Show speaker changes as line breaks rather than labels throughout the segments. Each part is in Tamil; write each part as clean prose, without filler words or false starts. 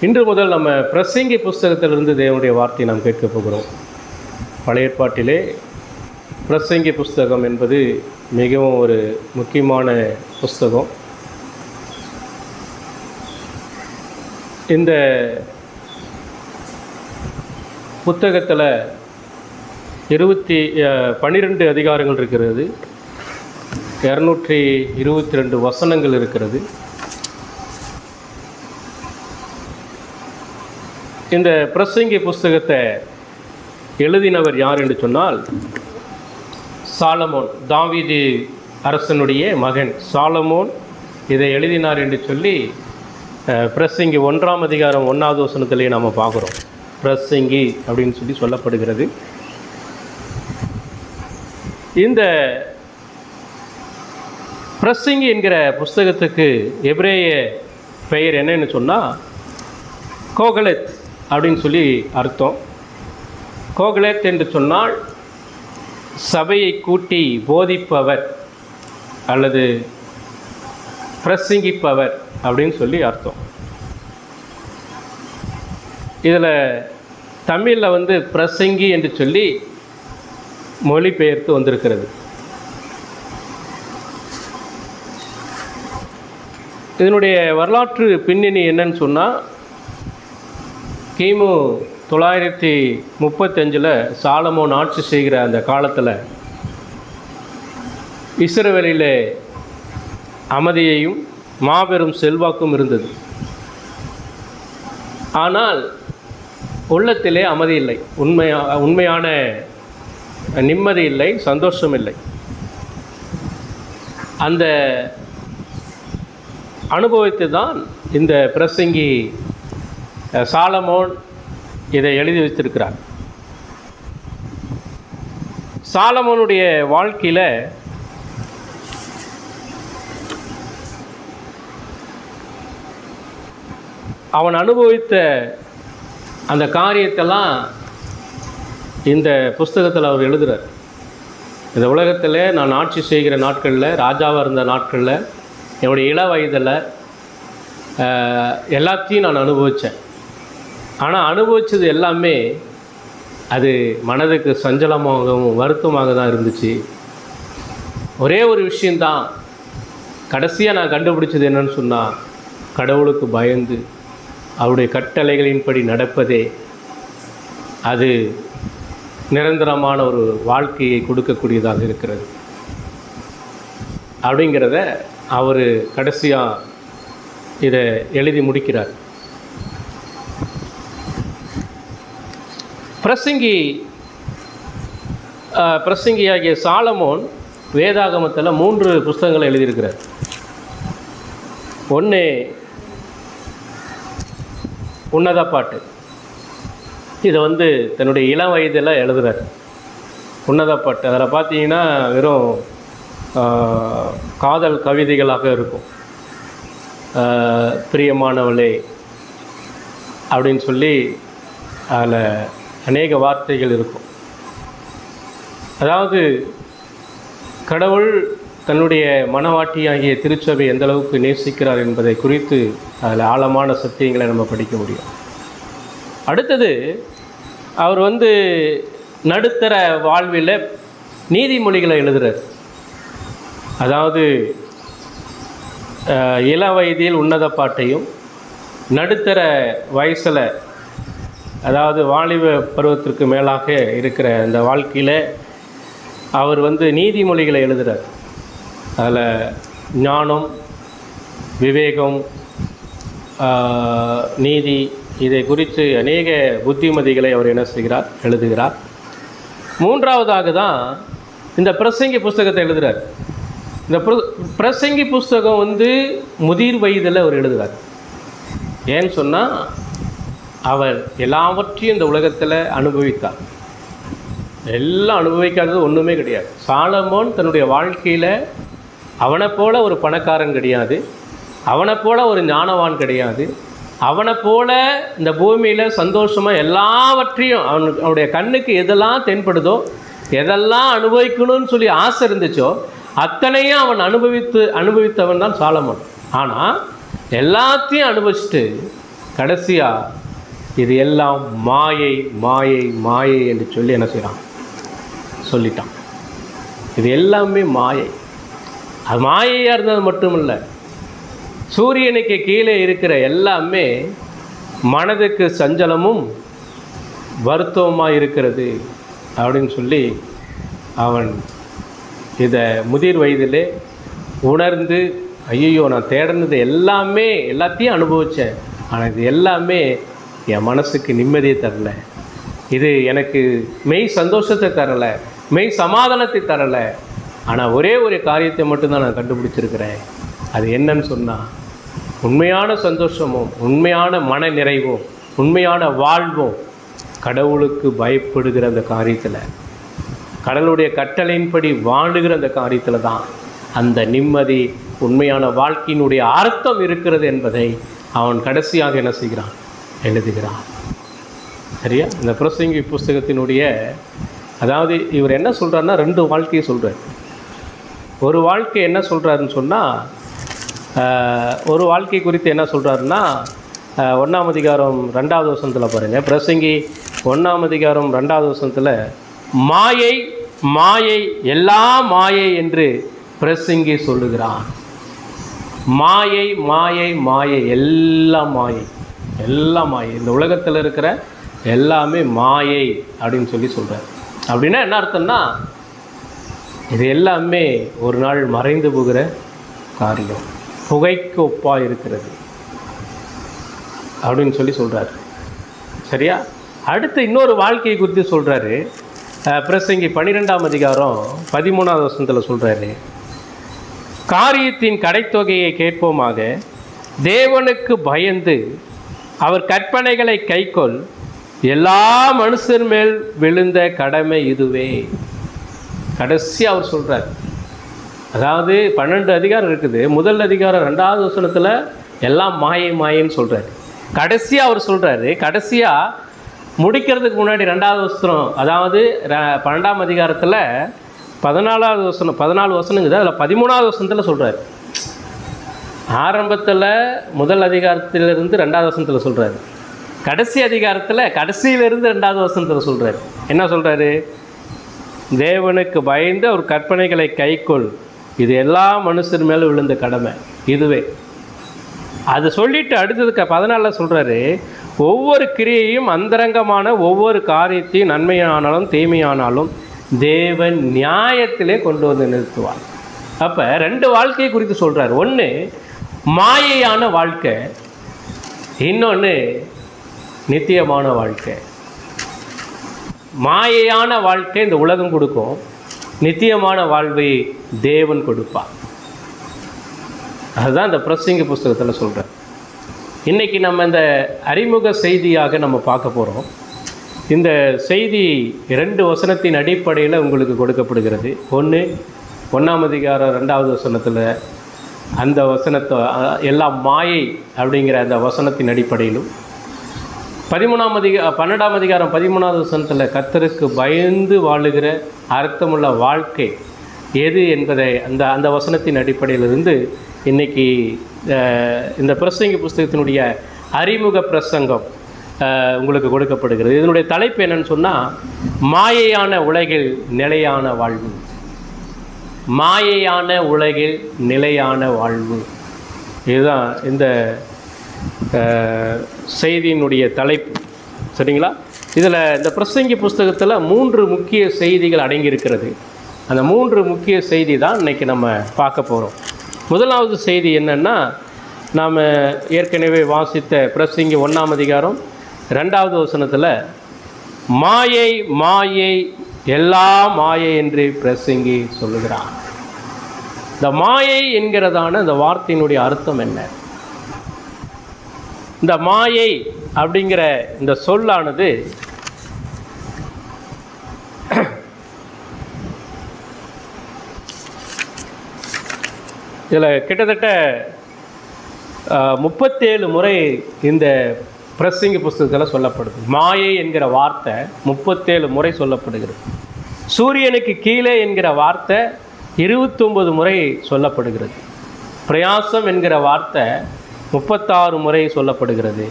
இன்று முதல் நம்ம பிரசங்கி புஸ்தகத்திலிருந்து தேவனுடைய வார்த்தையை நாம் கேட்க போகிறோம். பழைய ஏற்பாட்டிலே பிரசங்கி புஸ்தகம் என்பது மிகவும் ஒரு முக்கியமான புஸ்தகம். இந்த புத்தகத்தில் 12 அதிகாரங்கள் இருக்கிறது, 222 வசனங்கள் இருக்கிறது. இந்த பிரசங்கி புஸ்தகத்தை எழுதினவர் யார் என்று சொன்னால் சாலமோன், தாவீது அரசனுடைய மகன் சாலமோன் இதை எழுதினார் என்று சொல்லி பிரசங்கி 1ஆம் அதிகாரம் 1வது வசனத்திலே நாம் பார்க்குறோம். பிரசங்கி அப்படின்னு சொல்லி சொல்லப்படுகிறது. இந்த பிரசங்கி என்கிற புஸ்தகத்துக்கு எபிரேய பெயர் என்னன்னு சொன்னால் கோகலத் அப்படின்னு சொல்லி அர்த்தம். கோகலத் என்று சொன்னால் சபையை கூட்டி போதிப்பவர் அல்லது பிரசங்கிப்பவர் அப்படின்னு சொல்லி அர்த்தம். இதில் தமிழில் பிரசங்கி என்று சொல்லி மொழிபெயர்த்து வந்திருக்கிறது. இதனுடைய வரலாற்று பின்னணி என்னன்னு சொன்னால், கிமு 935 சாலமோன் ஆட்சி செய்கிற அந்த காலத்தில் இஸ்ரவேலிலே அமைதியையும் மாபெரும் செல்வாக்கும் இருந்தது. ஆனால் உள்ளத்திலே அமைதி இல்லை, உண்மையான நிம்மதி இல்லை, சந்தோஷம் இல்லை. அந்த அனுபவத்தை தான் இந்த பிரசங்கி சாலமோன் இதை எழுதி வைத்திருக்கிறார். சாலமோனுடைய வாழ்க்கையில் அவன் அனுபவித்த அந்த காரியத்தெல்லாம் இந்த புஸ்தகத்தில் அவர் எழுதுகிறார். இந்த உலகத்தில் நான் ஆட்சி செய்கிற நாட்களில், ராஜாவாக இருந்த நாட்களில், என்னுடைய இள வயதில் எல்லாத்தையும் நான் அனுபவித்தேன். ஆனால் அனுபவித்தது எல்லாமே அது மனதுக்கு சஞ்சலமாகவும் வருத்தமாக தான் இருந்துச்சு. ஒரே ஒரு விஷயந்தான் கடைசியாக நான் கண்டுபிடிச்சது என்னன்னு சொன்னால், கடவுளுக்கு பயந்து அவருடைய கட்டளைகளின்படி நடப்பதே அது நிரந்தரமான ஒரு வாழ்க்கையை கொடுக்கக்கூடியதாக இருக்கிறது அப்படிங்கிறத அவர் கடைசியாக இதை எழுதி முடிக்கிறார். பிரசங்கியாகிய சாலமோன் வேதாகமத்தில் 3 புஸ்தகங்களை எழுதியிருக்கிறார். ஒன்று உன்னத பாட்டு. இதை தன்னுடைய இளம் வயதில் எழுதுகிறார். உன்னத பாட்டு அதில் பார்த்தீங்கன்னா வெறும் காதல் கவிதைகளாக இருக்கும். பிரியமானவளே அப்படின்னு சொல்லி அதில் அநேக வார்த்தைகள் இருக்கும். அதாவது கடவுள் தன்னுடைய மனவாட்டியாகிய திருச்சபை எந்த அளவுக்கு நேசிக்கிறார் என்பதை குறித்து அதில் ஆழமான சத்தியங்களை நம்ம படிக்க முடியும். அடுத்தது அவர் நடுத்தர வாழ்வில் நீதிமொழிகளை எழுதுகிறார். அதாவது இள வயதில் உன்னத பாட்டையும், நடுத்தர வயசில் அதாவது வாலிப பருவத்திற்கு மேலாக இருக்கிற அந்த வாழ்க்கையில் அவர் நீதிமொழிகளை எழுதுகிறார். அதில் ஞானம், விவேகம், நீதி இதை குறித்து அநேக புத்திமதிகளை அவர் என்ன செய்கிறார், எழுதுகிறார். 3வதாக தான் இந்த பிரசங்கி புஸ்தகத்தை எழுதுகிறார். இந்த பிரசங்கி புஸ்தகம் முதிர் வயதில் அவர் எழுதுகிறார். ஏன்னு சொன்னால் அவர் எல்லாவற்றையும் இந்த உலகத்தில் அனுபவித்தார். எல்லாம் அனுபவிக்காதது ஒன்றுமே கிடையாது. சாலமோன் தன்னுடைய வாழ்க்கையில் அவனை போல ஒரு பணக்காரன் கிடையாது, அவனை போல ஒரு ஞானவான் கிடையாது, அவனை போல இந்த பூமியில் சந்தோஷமாக எல்லாவற்றையும் அவனுடைய கண்ணுக்கு எதெல்லாம் தென்படுதோ, எதெல்லாம் அனுபவிக்கணும்னு சொல்லி ஆசை இருந்துச்சோ அத்தனையும் அவன் அனுபவித்தவன் தான் சாலமோன். ஆனால் எல்லாத்தையும் அனுபவிச்சுட்டு கடைசியாக இது எல்லாம் மாயை மாயை மாயை என்று சொல்லி என்ன செய்கிறான், சொல்லிட்டான். இது எல்லாமே மாயை. அது மாயையாக இருந்தது மட்டும் இல்லை, சூரியனுக்கு கீழே இருக்கிற எல்லாமே மனதுக்கு சஞ்சலமும் வருத்தமாக இருக்கிறது அப்படின்னு சொல்லி அவன் இதை முதிர் வயதிலே உணர்ந்து, ஐயோ நான் தேடினது எல்லாத்தையும் அனுபவித்தேன், ஆனால் இது எல்லாமே என் மனசுக்கு நிம்மதியை தரலை, இது எனக்கு மெய் சந்தோஷத்தை தரலை, மெய் சமாதானத்தை தரலை. ஆனால் ஒரே ஒரு காரியத்தை மட்டும்தான் நான் கண்டுபிடிச்சிருக்கிறேன். அது என்னன்னு சொன்னால், உண்மையான சந்தோஷமும் உண்மையான மன நிறைவும் உண்மையான வாழ்வும் கடவுளுக்கு பயப்படுகிற அந்த காரியத்தில், கடவுளுடைய கட்டளையின்படி வாழுகிற அந்த காரியத்தில் தான் அந்த நிம்மதி, உண்மையான வாழ்க்கையினுடைய அர்த்தம் இருக்கிறது என்பதை அவன் கடைசியாக என்ன செய்கிறான், எழுதுகிறான். சரியா? இந்த பிரசங்கி புஸ்தகத்தினுடைய, அதாவது இவர் என்ன சொல்கிறாருன்னா, 2 வாழ்க்கையை சொல்கிறார். ஒரு வாழ்க்கை என்ன சொல்கிறாருன்னு சொன்னால், ஒரு வாழ்க்கை குறித்து என்ன சொல்கிறாருன்னா, 1ஆம் அதிகாரம் 2வது வசனத்தில் பாருங்கள். பிரசங்கி 1ஆம் அதிகாரம் 2வது வசனத்தில், மாயை மாயை எல்லாம் மாயை என்று பிரசங்கி சொல்லுகிறான். மாயை மாயை மாயை எல்லாம் மாயை, எல்லாம் மாயை, இந்த உலகத்தில் இருக்கிற எல்லாமே மாயை அப்படின்னு சொல்லி சொல்கிறார். அப்படின்னா என்ன அர்த்தம்னா, இது எல்லாமே ஒரு நாள் மறைந்து போகிற காரியம், புகைக்கு ஒப்பாக இருக்கிறது அப்படின்னு சொல்லி சொல்கிறார். சரியா? அடுத்து இன்னொரு வாழ்க்கையை குறித்து சொல்கிறாரு. பிரசங்கி 12ஆம் அதிகாரம் 13வது வசனத்தில் சொல்கிறாரு, காரியத்தின் கடைத்தொகையை கேட்போமாக, தேவனுக்கு பயந்து அவர் கற்பனைகளை கைக்கொள், எல்லா மனுஷர் மேல் விழுந்த கடமை இதுவே. கடைசி அவர் சொல்கிறார். அதாவது 12 அதிகாரம் இருக்குது, முதல் அதிகாரம் 2வது வசனத்தில் எல்லாம் மாயை மாயின்னு சொல்கிறார். கடைசியாக அவர் சொல்கிறாரு, கடைசியாக முடிக்கிறதுக்கு முன்னாடி 2வது வசனம், அதாவது 12ஆம் அதிகாரத்தில் 14வது வசனம், 14 வசனங்குது, அதில் 13வது வசனத்தில் சொல்கிறார். ஆரம்பத்தில் முதல் அதிகாரத்திலிருந்து 2வது வசனத்தில் சொல்கிறார், கடைசி அதிகாரத்தில் கடைசியிலிருந்து 2வது வசனத்தில் சொல்கிறார். என்ன சொல்கிறாரு? தேவனுக்கு பயந்து அவர் கற்பனைகளை கைக்கொள், இது எல்லா மனுஷர் மேலும் விழுந்த கடமை இதுவே. அது சொல்லிவிட்டு அடுத்ததுக்கு 14 சொல்கிறாரு, ஒவ்வொரு கிரியையும் அந்தரங்கமான ஒவ்வொரு காரியத்தையும் நன்மையானாலும் தீமையானாலும் தேவன் நியாயத்திலே கொண்டு வந்து நிறுத்துவார். அப்போ 2 வாழ்க்கையை குறித்து சொல்கிறார். ஒன்று மாயையான வாழ்க்கை, இன்னொன்று நித்தியமான வாழ்க்கை. மாயையான வாழ்க்கை இந்த உலகம் கொடுக்கும், நித்தியமான வாழ்வை தேவன் கொடுப்பார். அதுதான் இந்த பிரசங்கி புஸ்தகத்தில் சொல்கிறேன். இன்றைக்கி நம்ம இந்த அறிமுக செய்தியாக நம்ம பார்க்க போகிறோம். இந்த செய்தி 2 வசனத்தின் அடிப்படையில் உங்களுக்கு கொடுக்கப்படுகிறது. ஒன்று 1ஆம் அதிகாரம் 2வது வசனத்தில் அந்த வசனத்தை எல்லாம் மாயை அப்படிங்கிற அந்த வசனத்தின் அடிப்படையிலும், 12ஆம் அதிகாரம் 13வது வசனத்தில் கர்த்தருக்கு பயந்து வாழுகிற அர்த்தமுள்ள வாழ்க்கை எது என்பதை அந்த வசனத்தின் அடிப்படையிலிருந்து இன்றைக்கி இந்த பிரசங்கி புஸ்தகத்தினுடைய அறிமுக பிரசங்கம் உங்களுக்கு கொடுக்கப்படுகிறது. இதனுடைய தலைப்பு என்னன்னு சொன்னால், மாயையான உலகில் நிலையான வாழ்வு. மாயையான உலகில் நிலையான வாழ்வு, இதுதான் இந்த செய்தியினுடைய தலைப்பு. சரிங்களா? இதில் இந்த பிரசங்கி புஸ்தகத்தில் 3 முக்கிய செய்திகள் அடங்கியிருக்கிறது. அந்த 3 முக்கிய செய்தி தான் இன்றைக்கி நம்ம பார்க்க போகிறோம். முதலாவது செய்தி என்னென்னா, நாம் ஏற்கனவே வாசித்த பிரசங்கி 1ஆம் அதிகாரம் 2வது வசனத்தில், மாயை மாயை எல்லாம் மாயை என்று பிரசங்கி சொல்லுகிறான். இந்த மாயை என்கிறதான இந்த வார்த்தையினுடைய அர்த்தம் என்ன? இந்த மாயை அப்படிங்கிற இந்த சொல்லானது இதில் கிட்டத்தட்ட 37 முறை இந்த பிரசங்கி புஸ்தகத்தில் சொல்லப்படுது. மாயை என்கிற வார்த்தை 37 முறை சொல்லப்படுகிறது. சூரியனுக்கு கீழே என்கிற வார்த்தை 29 முறை சொல்லப்படுகிறது. பிரயாசம் என்கிற வார்த்தை 36 முறை சொல்லப்படுகிறது.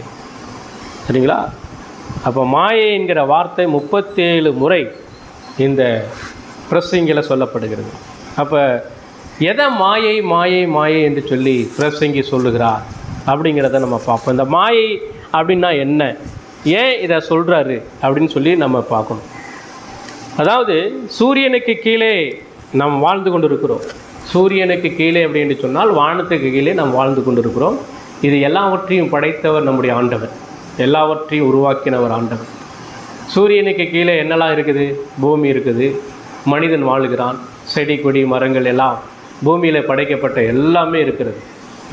சரிங்களா? அப்போ மாயை என்கிற வார்த்தை 37 முறை இந்த பிரசங்கியில் சொல்லப்படுகிறது. அப்போ எதை மாயை மாயை மாயை என்று சொல்லி பிரசங்கி சொல்லுகிறார் அப்படிங்கிறத நம்ம பார்ப்போம். இந்த மாயை அப்படின்னா என்ன, ஏன் இதை சொல்கிறாரு அப்படின்னு சொல்லி நம்ம பார்க்கணும். அதாவது சூரியனுக்கு கீழே நாம் வாழ்ந்து கொண்டு இருக்கிறோம். சூரியனுக்கு கீழே அப்படின்னு சொன்னால் வானத்துக்கு கீழே நாம் வாழ்ந்து கொண்டு இருக்கிறோம். இது எல்லாவற்றையும் படைத்தவர் நம்முடைய ஆண்டவர், எல்லாவற்றையும் உருவாக்கினவர் ஆண்டவர். சூரியனுக்கு கீழே என்னெல்லாம் இருக்குது? பூமி இருக்குது, மனிதன் வாழுகிறான், செடி கொடி மரங்கள் எல்லாம் பூமியில் படைக்கப்பட்ட எல்லாமே இருக்கிறது.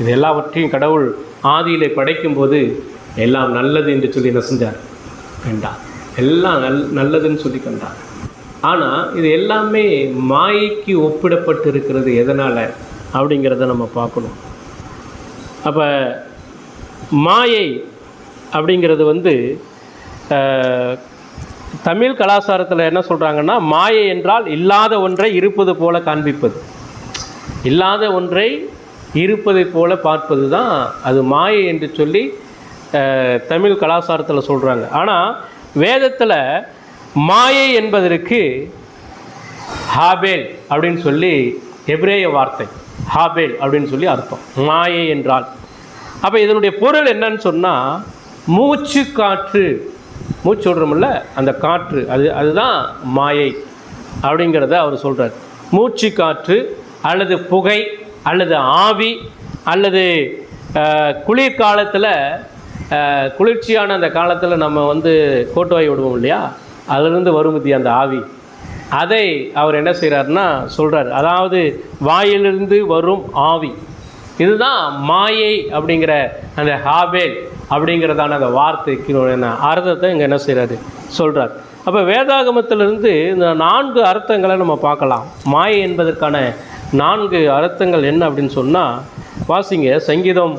இது எல்லாவற்றையும் கடவுள் ஆதியிலே படைக்கும்போது எல்லாம் நல்லது என்று சொல்லி என்ன செஞ்சார்? கண்டார். எல்லாம் நல்லதுன்னு சொல்லி கண்டார். ஆனால் இது எல்லாமே மாயைக்கு ஒப்பிடப்பட்டு இருக்கிறது. எதனால் அப்படிங்கிறத நம்ம பார்க்கணும். அப்போ மாயை அப்படிங்கிறது தமிழ் கலாச்சாரத்தில் என்ன சொல்கிறாங்கன்னா, மாயை என்றால் இல்லாத ஒன்றை இருப்பது போல காண்பிப்பது, இல்லாத ஒன்றை இருப்பதை போல பார்ப்பது தான் அது மாயை என்று சொல்லி தமிழ் கலாச்சாரத்தில் சொல்கிறாங்க. ஆனால் வேதத்தில் மாயை என்பதற்கு ஹாபேல் அப்படின்னு சொல்லி எபிரேய வார்த்தை, ஹாபேல் அப்படின்னு சொல்லி அர்த்தம் மாயை என்றால். அப்போ இதனுடைய பொருள் என்னன்னு சொன்னால், மூச்சு காற்று, மூச்சு விடுறோம்ல அந்த காற்று, அதுதான் மாயை அப்படிங்கிறத அவர் சொல்கிறார். மூச்சு காற்று அல்லது புகை அல்லது ஆவி அல்லது குளிர்காலத்தில், குளிர்ச்சியான அந்த காலத்தில் நம்ம கோட்டுவாய் விடுவோம் இல்லையா, அதிலிருந்து வரும்பதி அந்த ஆவி, அதை அவர் என்ன செய்கிறாருன்னா சொல்கிறார். அதாவது வாயிலிருந்து வரும் ஆவி, இதுதான் மாயை அப்படிங்கிற அந்த ஹாபேல் அப்படிங்கிறதான அந்த வார்த்தைக்கு அர்த்தத்தை இங்கே என்ன செய்கிறாரு சொல்கிறார். அப்போ வேதாகமத்திலிருந்து இந்த 4 அர்த்தங்களை நம்ம பார்க்கலாம். மாயை என்பதற்கான 4 அர்த்தங்கள் என்ன அப்படின்னு சொன்னால், வாசிங்க சங்கீதம்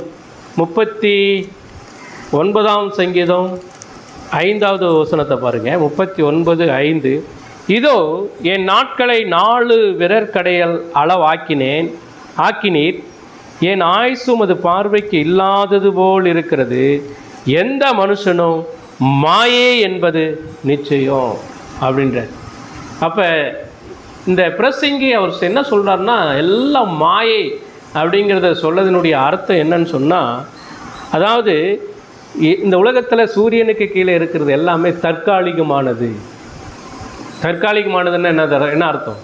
39ஆம் சங்கீதம் 5வது வசனத்தை பாருங்கள். 39:5, இதோ என் நாட்களை 4 விரற்கடையல் ஆக்கினீர், என் ஆயுசும் அது பார்வைக்கு இல்லாதது போல் இருக்கிறது, எந்த மனுஷனும் மாயே என்பது நிச்சயம் அப்படின்ற. அப்போ இந்த பிரசங்கி அவர் என்ன சொல்கிறாருன்னா, எல்லாம் மாயை அப்படிங்கிறத சொல்லதனுடைய அர்த்தம் என்னன்னு சொன்னால், அதாவது இந்த உலகத்தில் சூரியனுக்கு கீழே இருக்கிறது எல்லாமே தற்காலிகமானது. தற்காலிகமானதுன்னா என்ன அர்த்தம்?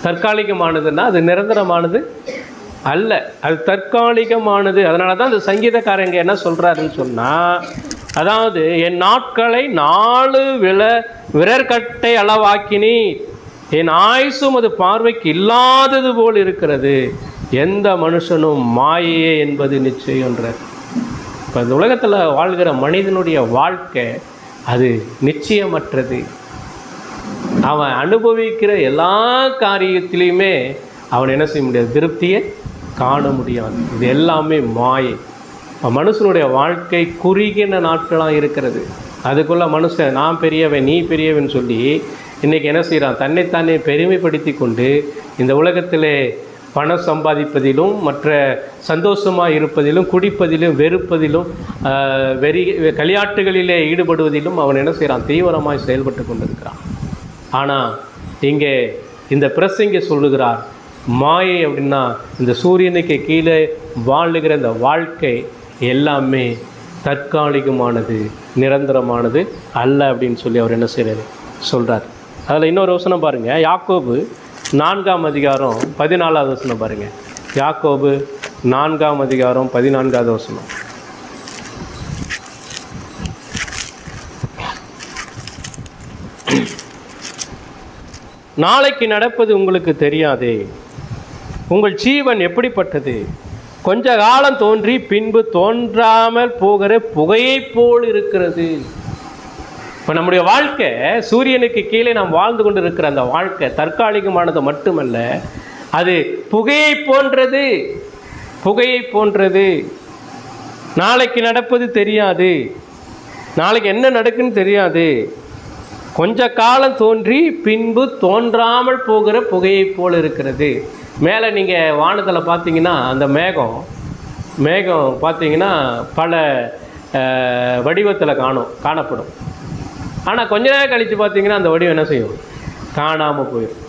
தற்காலிகமானதுன்னா அது நிரந்தரமானது அல்ல, அது தற்காலிகமானது. அதனால தான் அந்த சங்கீதக்காரங்க என்ன சொல்கிறாருன்னு சொன்னால், அதாவது என் நாட்களை 4 விரற்கட்டை அளவாக்கினி, என் ஆயுசும் அது பார்வைக்கு இல்லாதது போல் இருக்கிறது, எந்த மனுஷனும் மாயையே என்பது நிச்சயம்ன்றார். இப்போ இந்த உலகத்தில் வாழ்கிற மனிதனுடைய வாழ்க்கை அது நிச்சயமற்றது. அவன் அனுபவிக்கிற எல்லா காரியத்திலையுமே அவன் என்ன செய்ய முடியாது? திருப்தியை காண முடியாது. இது எல்லாமே மாயை. மனுஷனுடைய வாழ்க்கை குறுகின நாட்களாக இருக்கிறது. அதுக்குள்ளே மனுஷன் நான் பெரியவன் நீ பெரியவன் சொல்லி இன்றைக்கி என்ன செய்கிறான்? தன்னைத்தானே பெருமைப்படுத்தி கொண்டு இந்த உலகத்திலே பணம் சம்பாதிப்பதிலும் மற்ற சந்தோஷமாக இருப்பதிலும் குடிப்பதிலும் வெறுப்பதிலும் களியாட்டுகளிலே ஈடுபடுவதிலும் அவன் என்ன செய்கிறான்? தீவிரமாக செயல்பட்டு கொண்டிருக்கிறான். ஆனால் இங்கே இந்த பிரசங்கி சொல்லுகிறார், மாயை அப்படின்னா இந்த சூரியனுக்கு கீழே வாழுகிற இந்த வாழ்க்கை எல்லாமே தற்காலிகமானது, நிரந்தரமானது அல்ல அப்படின்னு சொல்லி அவர் என்ன செய்கிறார் சொல்கிறார். அதில் இன்னொரு வசனம் பாருங்கள், யாக்கோபு 4ஆம் அதிகாரம் 14வது வசனம் பாருங்கள். யாக்கோபு 4ஆம் அதிகாரம் 14வது வசனம். நாளைக்கு நடப்பது உங்களுக்கு தெரியாதே, உங்கள் ஜீவன் எப்படிப்பட்டது, கொஞ்ச காலம் தோன்றி பின்பு தோன்றாமல் போகிற புகையை போல் இருக்கிறது. இப்போ நம்முடைய வாழ்க்கை சூரியனுக்கு கீழே நாம் வாழ்ந்து கொண்டு இருக்கிற அந்த வாழ்க்கை தற்காலிகமானது மட்டுமல்ல, அது புகையை போன்றது. புகையை போன்றது. நாளைக்கு நடப்பது தெரியாது, நாளைக்கு என்ன நடக்குன்னு தெரியாது, கொஞ்ச காலம் தோன்றி பின்பு தோன்றாமல் போகிற புகையை போல் இருக்கிறது. மேலே நீங்கள் வானத்தில் பார்த்தீங்கன்னா அந்த மேகம் பார்த்தீங்கன்னா பல வடிவத்தில் காணப்படும். ஆனால் கொஞ்ச நேரம் கழித்து பார்த்தீங்கன்னா அந்த வடிவம் என்ன செய்யும்? காணாமல் போயிடும்.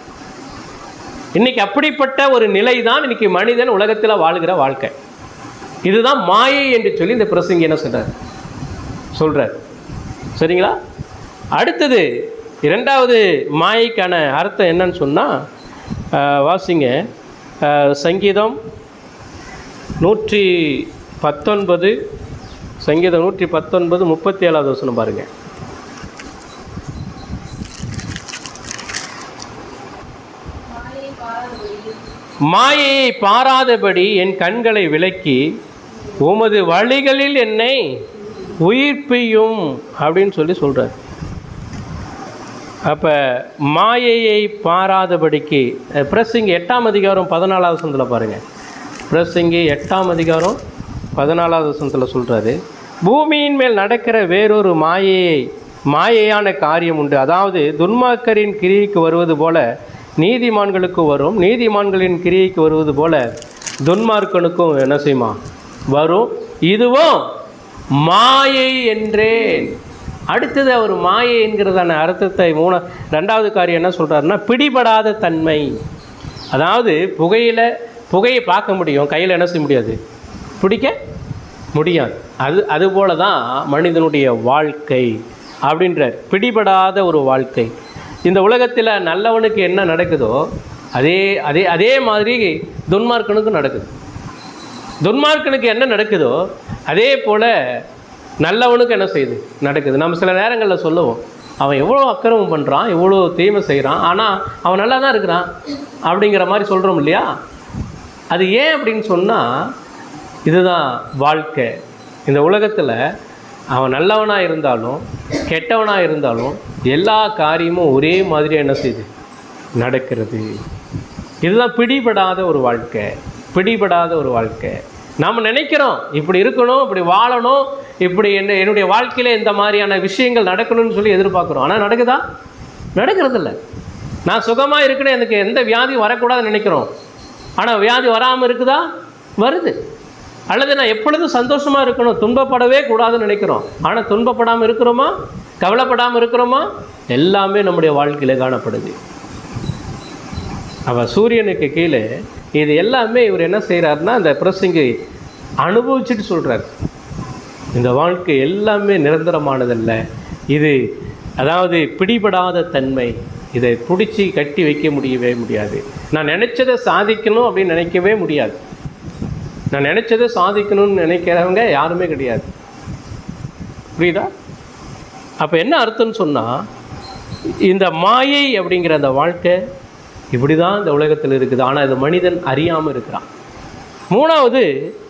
இன்றைக்கி அப்படிப்பட்ட ஒரு நிலை தான் இன்றைக்கி மனிதன் உலகத்தில் வாழ்கிற வாழ்க்கை. இதுதான் மாயை என்று சொல்லி இந்த பிரசங்கி என்ன சொல்கிறார். சரிங்களா? அடுத்தது இரண்டாவது மாயைக்கான அர்த்தம் என்னன்னு சொன்னால், வாசிங்க சங்கீதம் 119 சங்கீதம் 119 37வது வசனம் பாருங்கள். மாயையை பாராதபடி என் கண்களை விலக்கி உமது வழிகளில் என்னை உயிர்ப்பியும் அப்படின்னு சொல்லி சொல்கிறார். அப்போ மாயையை பாராதபடிக்கு பிரசங்கி 8ஆம் அதிகாரம் 14வது வசனத்தில் பாருங்கள். பிரசங்கி 8ஆம் அதிகாரம் 14வது வசனத்தில் சொல்கிறாரு, பூமியின் மேல் நடக்கிற வேறொரு மாயையான காரியம் உண்டு. அதாவது துன்மார்க்கரின் கிரியைக்கு வருவது போல நீதிமான்களுக்கு வரும், நீதிமான்களின் கிரியைக்கு வருவது போல துன்மார்க்கனுக்கும் என்ன செய்யுமா வரும், இதுவும் மாயை என்றேன். அடுத்தது அவர் மாயை என்கிறதான அர்த்தத்தை 2வது காரியம் என்ன சொல்கிறாருன்னா, பிடிபடாத தன்மை. அதாவது புகையை பார்க்க முடியும், கையில் என்ன செய்ய முடியாது, பிடிக்க முடியாது. அதுபோல தான் மனிதனுடைய வாழ்க்கை அப்படின்றார். பிடிபடாத ஒரு வாழ்க்கை. இந்த உலகத்தில் நல்லவனுக்கு என்ன நடக்குதோ அதே மாதிரி துன்மார்க்கனுக்கும் நடக்குது. துன்மார்க்கனுக்கு என்ன நடக்குதோ அதே போல் நல்லவனுக்கு என்ன செய்யுது நடக்குது. நம்ம சில நேரங்களில் சொல்லுவோம், அவன் எவ்வளோ அக்கிரமம் பண்ணுறான், எவ்வளோ தீமை செய்கிறான், ஆனால் அவன் நல்லா தான் இருக்கிறான் அப்படிங்கிற மாதிரி சொல்கிறோம் இல்லையா? அது ஏன் அப்படின்னு சொன்னால், இதுதான் வாழ்க்கை. இந்த உலகத்தில் அவன் நல்லவனாக இருந்தாலும் கெட்டவனாக இருந்தாலும் எல்லா காரியமும் ஒரே மாதிரியாக என்ன செய்யுது நடக்கிறது. இதுதான் பிடிபடாத ஒரு வாழ்க்கை. பிடிபடாத ஒரு வாழ்க்கை. நாம் நினைக்கிறோம் இப்படி இருக்கணும், இப்படி வாழணும், இப்படி என்னுடைய வாழ்க்கையில் இந்த மாதிரியான விஷயங்கள் நடக்கணும்னு சொல்லி எதிர்பார்க்குறோம். ஆனால் நடக்குதா? நடக்கிறதில்ல. நான் சுகமாக இருக்கணும், எனக்கு எந்த வியாதியும் வரக்கூடாதுன்னு நினைக்கிறோம். ஆனால் வியாதி வராமல் இருக்குதா? வருது. அல்லது நான் எப்பொழுதும் சந்தோஷமாக இருக்கணும், துன்பப்படவே கூடாதுன்னு நினைக்கிறோம். ஆனால் துன்பப்படாமல் இருக்கிறோமா? கவலைப்படாமல் இருக்கிறோமா? எல்லாமே நம்முடைய வாழ்க்கையில் காணப்படுது. அவள் சூரியனுக்கு கீழே இது எல்லாமே இவர் என்ன செய்கிறாருன்னா, இந்த பிரசங்கி அனுபவிச்சுட்டு சொல்கிறார். இந்த வாழ்க்கை எல்லாமே நிரந்தரமானதல்ல. இது அதாவது பிடிபடாத தன்மை. இதை பிடிச்சி கட்டி வைக்க முடியாது. நான் நினச்சதை சாதிக்கணும் அப்படின்னு நினைக்கவே முடியாது. நான் நினச்சதை சாதிக்கணும்னு நினைக்கிறவங்க யாருமே கிடையாது. புரியுதா? அப்போ என்ன அர்த்தம்னு சொன்னால், இந்த மாயை அப்படிங்கிற அந்த வாழ்க்கை இப்படி தான் இந்த உலகத்தில் இருக்குது. ஆனால் இது மனிதன் அறியாமல் இருக்கிறான். 3வது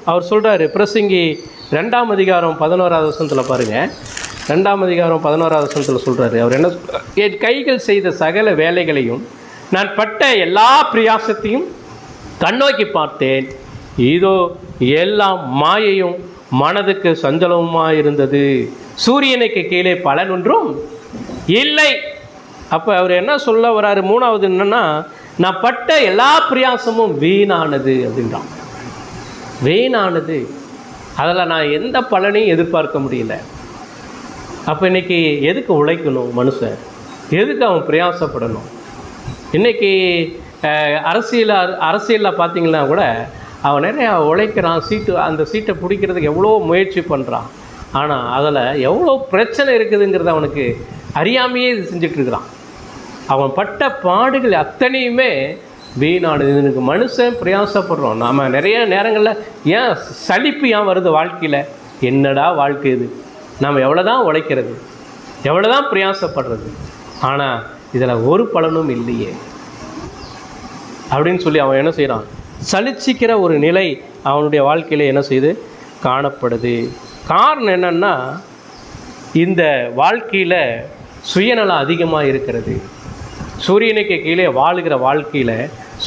அவர் சொல்கிறாரு, பிரசங்கி 2ஆம் அதிகாரம் 11வது வசனத்தில் பாருங்கள். 2ஆம் அதிகாரம் 11வது வசனத்தில் சொல்கிறாரு, அவர் என்ன, என் கைகள் செய்த சகல வேலைகளையும் நான் பட்ட எல்லா பிரயாசத்தையும் கண்ணோக்கி பார்த்தேன். இதோ எல்லாம் மாயையும் மனதுக்கு சஞ்சலமுமாக இருந்தது. சூரியனுக்கு கீழே பலன் ஒன்றும் இல்லை. அப்போ அவர் என்ன சொல்ல வராரு? 3வது என்னன்னா, நான் பட்ட எல்லா பிரயாசமும் வீணானது அப்படின்றான். வீணானது. அதில் நான் எந்த பலனையும் எதிர்பார்க்க முடியல. அப்போ இன்றைக்கி எதுக்கு உழைக்கணும் மனுஷன்? எதுக்கு அவன் பிரயாசப்படணும்? இன்றைக்கி அரசியலில் பார்த்திங்கன்னா கூட அவன் நிறையா உழைக்கிறான், அந்த சீட்டை பிடிக்கிறதுக்கு எவ்வளோ முயற்சி பண்ணுறான். ஆனால் அதில் எவ்வளோ பிரச்சனை இருக்குதுங்கிறது அவனுக்கு அறியாமையே இது செஞ்சிட்ருக்கிறான். அவன் பட்ட பாடுகள் அத்தனையுமே வீணானது. இதுக்கு மனுஷன் பிரயாசப்படுறோம். நாம் நிறைய நேரங்களில் ஏன் சலிப்பு ஏன் வருது வாழ்க்கையில்? என்னடா வாழ்க்கை இது? நாம் எவ்வளோ தான் உழைக்கிறது, எவ்வளோ தான் பிரயாசப்படுறது, ஆனால் இதில் ஒரு பலனும் இல்லையே அப்படின்னு சொல்லி அவன் என்ன செய்கிறான்? சலிச்சிக்கிற ஒரு நிலை அவனுடைய வாழ்க்கையில் என்ன செய்து காணப்படுது. காரணம் என்னன்னா, இந்த வாழ்க்கையில் சுயநலம் அதிகமாக இருக்கிறது. சூரியனுக்கு கீழே வாழுகிற வாழ்க்கையில்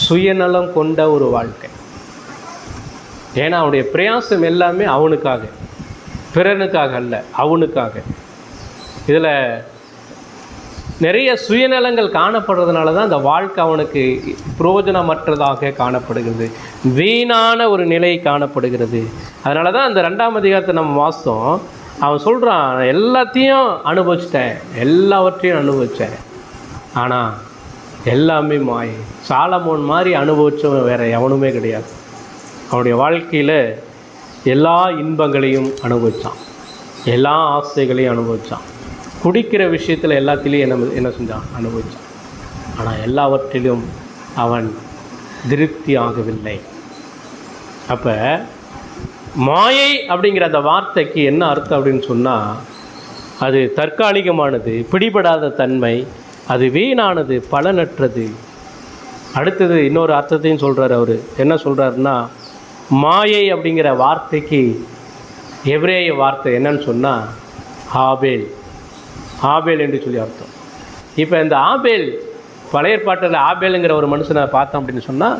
சுயநலம் கொண்ட ஒரு வாழ்க்கை. ஏன்னா அவனுடைய பிரயாசம் எல்லாமே அவனுக்காக, பிறனுக்காக அல்ல, அவனுக்காக. இதில் நிறைய சுயநலங்கள் காணப்படுறதுனால தான் அந்த வாழ்க்கை அவனுக்கு பிரயோஜனமற்றதாக காணப்படுகிறது, வீணான ஒரு நிலை காணப்படுகிறது. அதனால தான் அந்த 2ஆம் அதிகாரத்தை நம்ம வாசித்தோம். அவன் சொல்கிறான், எல்லாத்தையும் அனுபவிச்சிட்டேன், எல்லாவற்றையும் அனுபவித்தேன், ஆனால் எல்லாமே மாயை. சாலமோன் மாதிரி அனுபவித்தவன் வேறு எவனுமே கிடையாது. அவனுடைய வாழ்க்கையில் எல்லா இன்பங்களையும் அனுபவித்தான், எல்லா ஆசைகளையும் அனுபவித்தான், குடிக்கிற விஷயத்தில் எல்லாத்திலையும் என்ன செஞ்சான், அனுபவித்தான். ஆனால் எல்லாவற்றிலும் அவன் திருப்தி ஆகவில்லை. அப்போ மாயை அப்படிங்கிற அந்த வார்த்தைக்கு என்ன அர்த்தம் அப்படின்னு சொன்னால், அது தற்காலிகமானது, பிடிபடாத தன்மை, அது வீணானது, பலனற்றது. அடுத்தது இன்னொரு அர்த்தத்தையும் சொல்கிறார். அவர் என்ன சொல்கிறாருன்னா, மாயை அப்படிங்கிற வார்த்தைக்கு எபிரேய வார்த்தை என்னன்னு சொன்னால் ஆபேல், ஆபேல் என்று சொல்லி அர்த்தம். இப்போ இந்த ஆபேல், பழைய ஏற்பாட்டில் ஆபேலுங்கிற ஒரு மனுஷனை பார்த்தோம் அப்படின்னு சொன்னால்,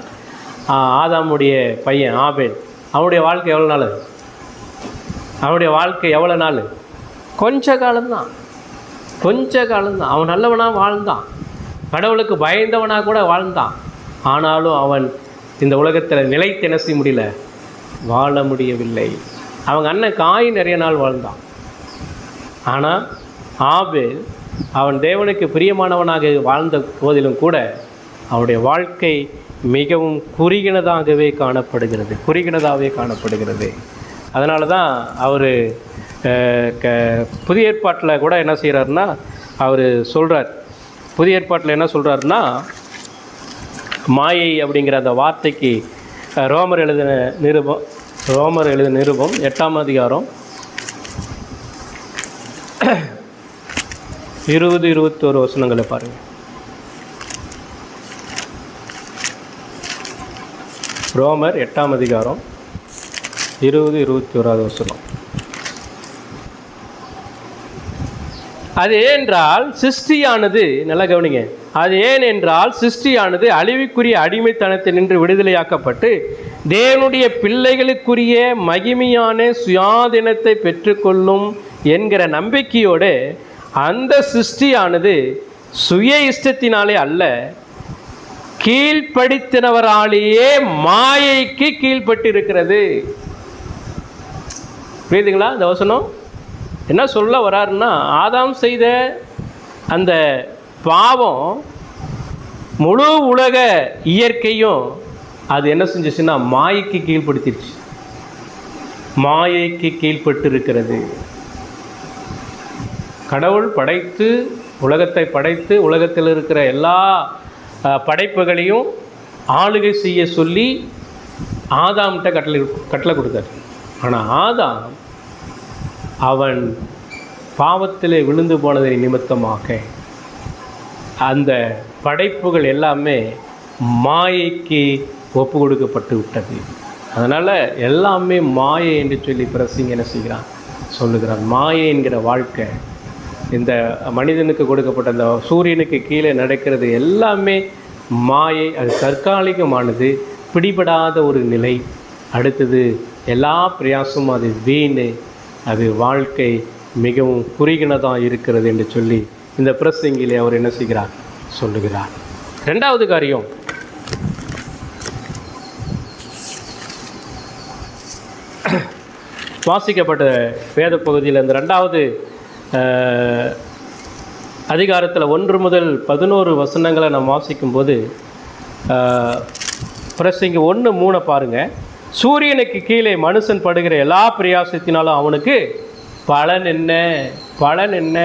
ஆதாமுடைய பையன் ஆபேல், அவனுடைய வாழ்க்கை எவ்வளோ நாள்? அவனுடைய வாழ்க்கை எவ்வளோ நாள்? கொஞ்ச காலம்தான், கொஞ்ச காலம்தான். அவன் நல்லவனாக வாழ்ந்தான், கடவுளுக்கு பயந்தவனாக கூட வாழ்ந்தான். ஆனாலும் அவன் இந்த உலகத்தில் நிலைத்து என்ன செய்ய முடியல, வாழ முடியவில்லை. அவங்க அண்ணன் காய் நிறைய நாள் வாழ்ந்தான். ஆனால் ஆபேல் அவன் தேவனுக்கு பிரியமானவனாக வாழ்ந்த போதிலும் கூட அவனுடைய வாழ்க்கை மிகவும் குறுகினதாகவே காணப்படுகிறது. அதனால தான் அவர் புதிய ஏற்பாட்டில் கூட என்ன செய்கிறாருன்னா, அவர் சொல்கிறார், புதிய ஏற்பாட்டில் என்ன சொல்கிறாருன்னா, மாயை அப்படிங்கிற அந்த வார்த்தைக்கு ரோமர் எழுதின நிருபம் 8ஆம் அதிகாரம் 20-21 வசனங்களை பாருங்கள். ரோமர் 8ஆம் அதிகாரம் 20-21 வசனம். அது ஏனென்றால் சிருஷ்டியானது, நல்லா கவனிங்க, அது ஏனென்றால் சிருஷ்டியானது அழிவுக்குரிய அடிமைத்தனத்தை நின்று விடுதலையாக்கப்பட்டு தேவனுடைய பிள்ளைகளுக்குரிய மகிமையான சுயாதீனத்தை பெற்றுக்கொள்ளும் என்கிற நம்பிக்கையோடு அந்த சிருஷ்டியானது சுய இஷ்டத்தினாலே அல்ல, கீழ்ப்படுத்தினவராலேயே மாயைக்கு கீழ்பட்டிருக்கிறது. புரியுதுங்களா? இந்த வசனம் என்ன சொல்ல வராருன்னா, ஆதாம் செய்த அந்த பாவம் முழு உலக இயற்கையும் அது என்ன செஞ்சிச்சுன்னா மாயைக்கு கீழ்படுத்திடுச்சு, மாயைக்கு கீழ்பட்டு இருக்கிறது. கடவுள் படைத்து உலகத்தை படைத்து உலகத்தில் இருக்கிற எல்லா படைப்புகளையும் ஆளுகை செய்ய சொல்லி ஆதாம்கிட்ட கட்டளை கொடுத்தார். ஆனால் ஆதாம் அவன் பாவத்திலே விழுந்து போனதை நிமித்தமாக அந்த படைப்புகள் எல்லாமே மாயைக்கு ஒப்பு கொடுக்கப்பட்டு விட்டது. அதனால் எல்லாமே மாயை என்று சொல்லி பிரசிங்க என்ன செய்கிறான், சொல்லுகிறான். மாயை என்கிற வாழ்க்கை, இந்த மனிதனுக்கு கொடுக்கப்பட்ட அந்த சூரியனுக்கு கீழே நடக்கிறது எல்லாமே மாயை. அது தற்காலிகமானது, பிடிபடாத ஒரு நிலை. அடுத்தது எல்லா பிரயாசமும் அது வீண், அது வாழ்க்கை மிகவும் குறுகினதாக இருக்கிறது என்று சொல்லி இந்த பிரசங்கிலே அவர் என்ன செய்கிறார், சொல்லுகிறார். ரெண்டாவது காரியம், வாசிக்கப்பட்ட வேத பகுதியில் இந்த 2வது அதிகாரத்தில் 1 முதல் 11 வசனங்களை நாம் வாசிக்கும்போது, பிரசங்கி 1:3 பாருங்கள். சூரியனுக்கு கீழே மனுஷன் படுகிற எல்லா பிரயாசத்தினாலும் அவனுக்கு பலன் என்ன.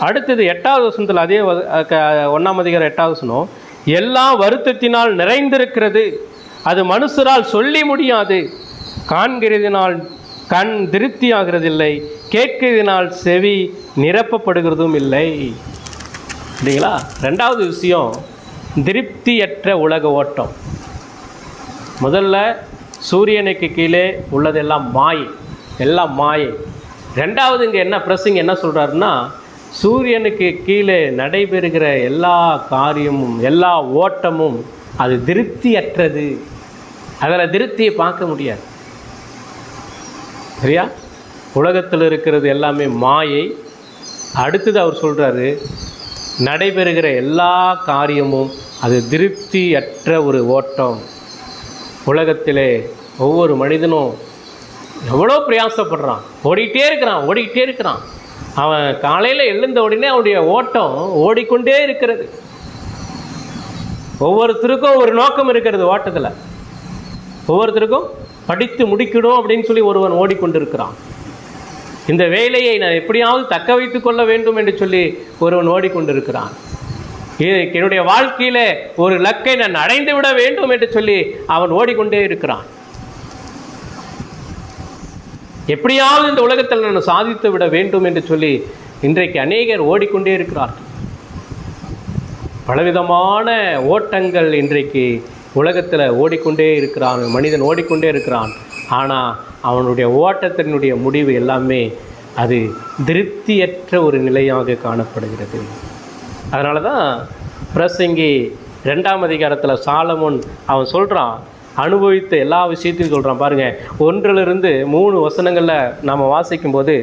அடுத்தது 8வது வசனத்தில், அதே 1ஆம் அதிகாரம் 8வது வசனம், எல்லா வருத்தத்தினால் நிறைந்திருக்கிறது, அது மனுஷரால் சொல்லி முடியாது, காண்கிறதினால் கண் திருப்தி ஆகிறதில்லை, கேட்கிறதினால் செவி நிரப்பப்படுகிறதும் இல்லை. இல்லைங்களா? 2வது விஷயம், திருப்தியற்ற உலக ஓட்டம். முதல்ல சூரியனுக்கு கீழே உள்ளதெல்லாம் மாயை, எல்லாம் மாயை. 2வது இங்கே என்ன பிரசங்க என்ன சொல்கிறாருன்னா, சூரியனுக்கு கீழே நடைபெறுகிற எல்லா காரியமும் எல்லா ஓட்டமும் அது திருப்தியற்றது, அதில் திருப்தியை பார்க்க முடியாது. சரியா? உலகத்தில் இருக்கிறது எல்லாமே மாயை. அடுத்தது அவர் சொல்கிறாரு, நடைபெறுகிற எல்லா காரியமும் அது திருப்தியற்ற ஒரு ஓட்டம். உலகத்திலே ஒவ்வொரு மனிதனும் எவ்வளோ பிரயாசப்படுறான், ஓடிக்கிட்டே இருக்கிறான். அவன் காலையில் எழுந்த உடனே அவனுடைய ஓட்டம் ஓடிக்கொண்டே இருக்கிறது. ஒவ்வொருத்தருக்கும் ஒரு நோக்கம் இருக்கிறது ஓட்டத்தில். ஒவ்வொருத்தருக்கும் படித்து முடிக்கணும் அப்படின்னு சொல்லி ஒருவன் ஓடிக்கொண்டிருக்கிறான். இந்த வேலையை நான் எப்படியாவது தக்க வைத்து கொள்ள வேண்டும் என்று சொல்லி ஒருவன் ஓடிக்கொண்டிருக்கிறான். என்னுடைய வாழ்க்கையில் ஒரு லக்கை நான் அடைந்து விட வேண்டும் என்று சொல்லி அவன் ஓடிக்கொண்டே இருக்கிறான். எப்படியாவது இந்த உலகத்தில் நான் சாதித்து விட வேண்டும் என்று சொல்லி இன்றைக்கு அநேகர் ஓடிக்கொண்டே இருக்கிறார்கள். பலவிதமான ஓட்டங்கள் இன்றைக்கு உலகத்தில் ஓடிக்கொண்டே இருக்கிறான், மனிதன் ஓடிக்கொண்டே இருக்கிறான். ஆனால் அவனுடைய ஓட்டத்தினுடைய முடிவு எல்லாமே அது திருப்தியற்ற ஒரு நிலையாக காணப்படுகிறது. அதனால தான் பிரசங்கி 2ஆம் அதிகாரத்தில் சாலமோன் அவன் சொல்கிறான், அனுபவித்த எல்லா விஷயத்தையும் சொல்கிறான். பாருங்கள், 1 - 3 வசனங்களில் நாம் வாசிக்கும்போது,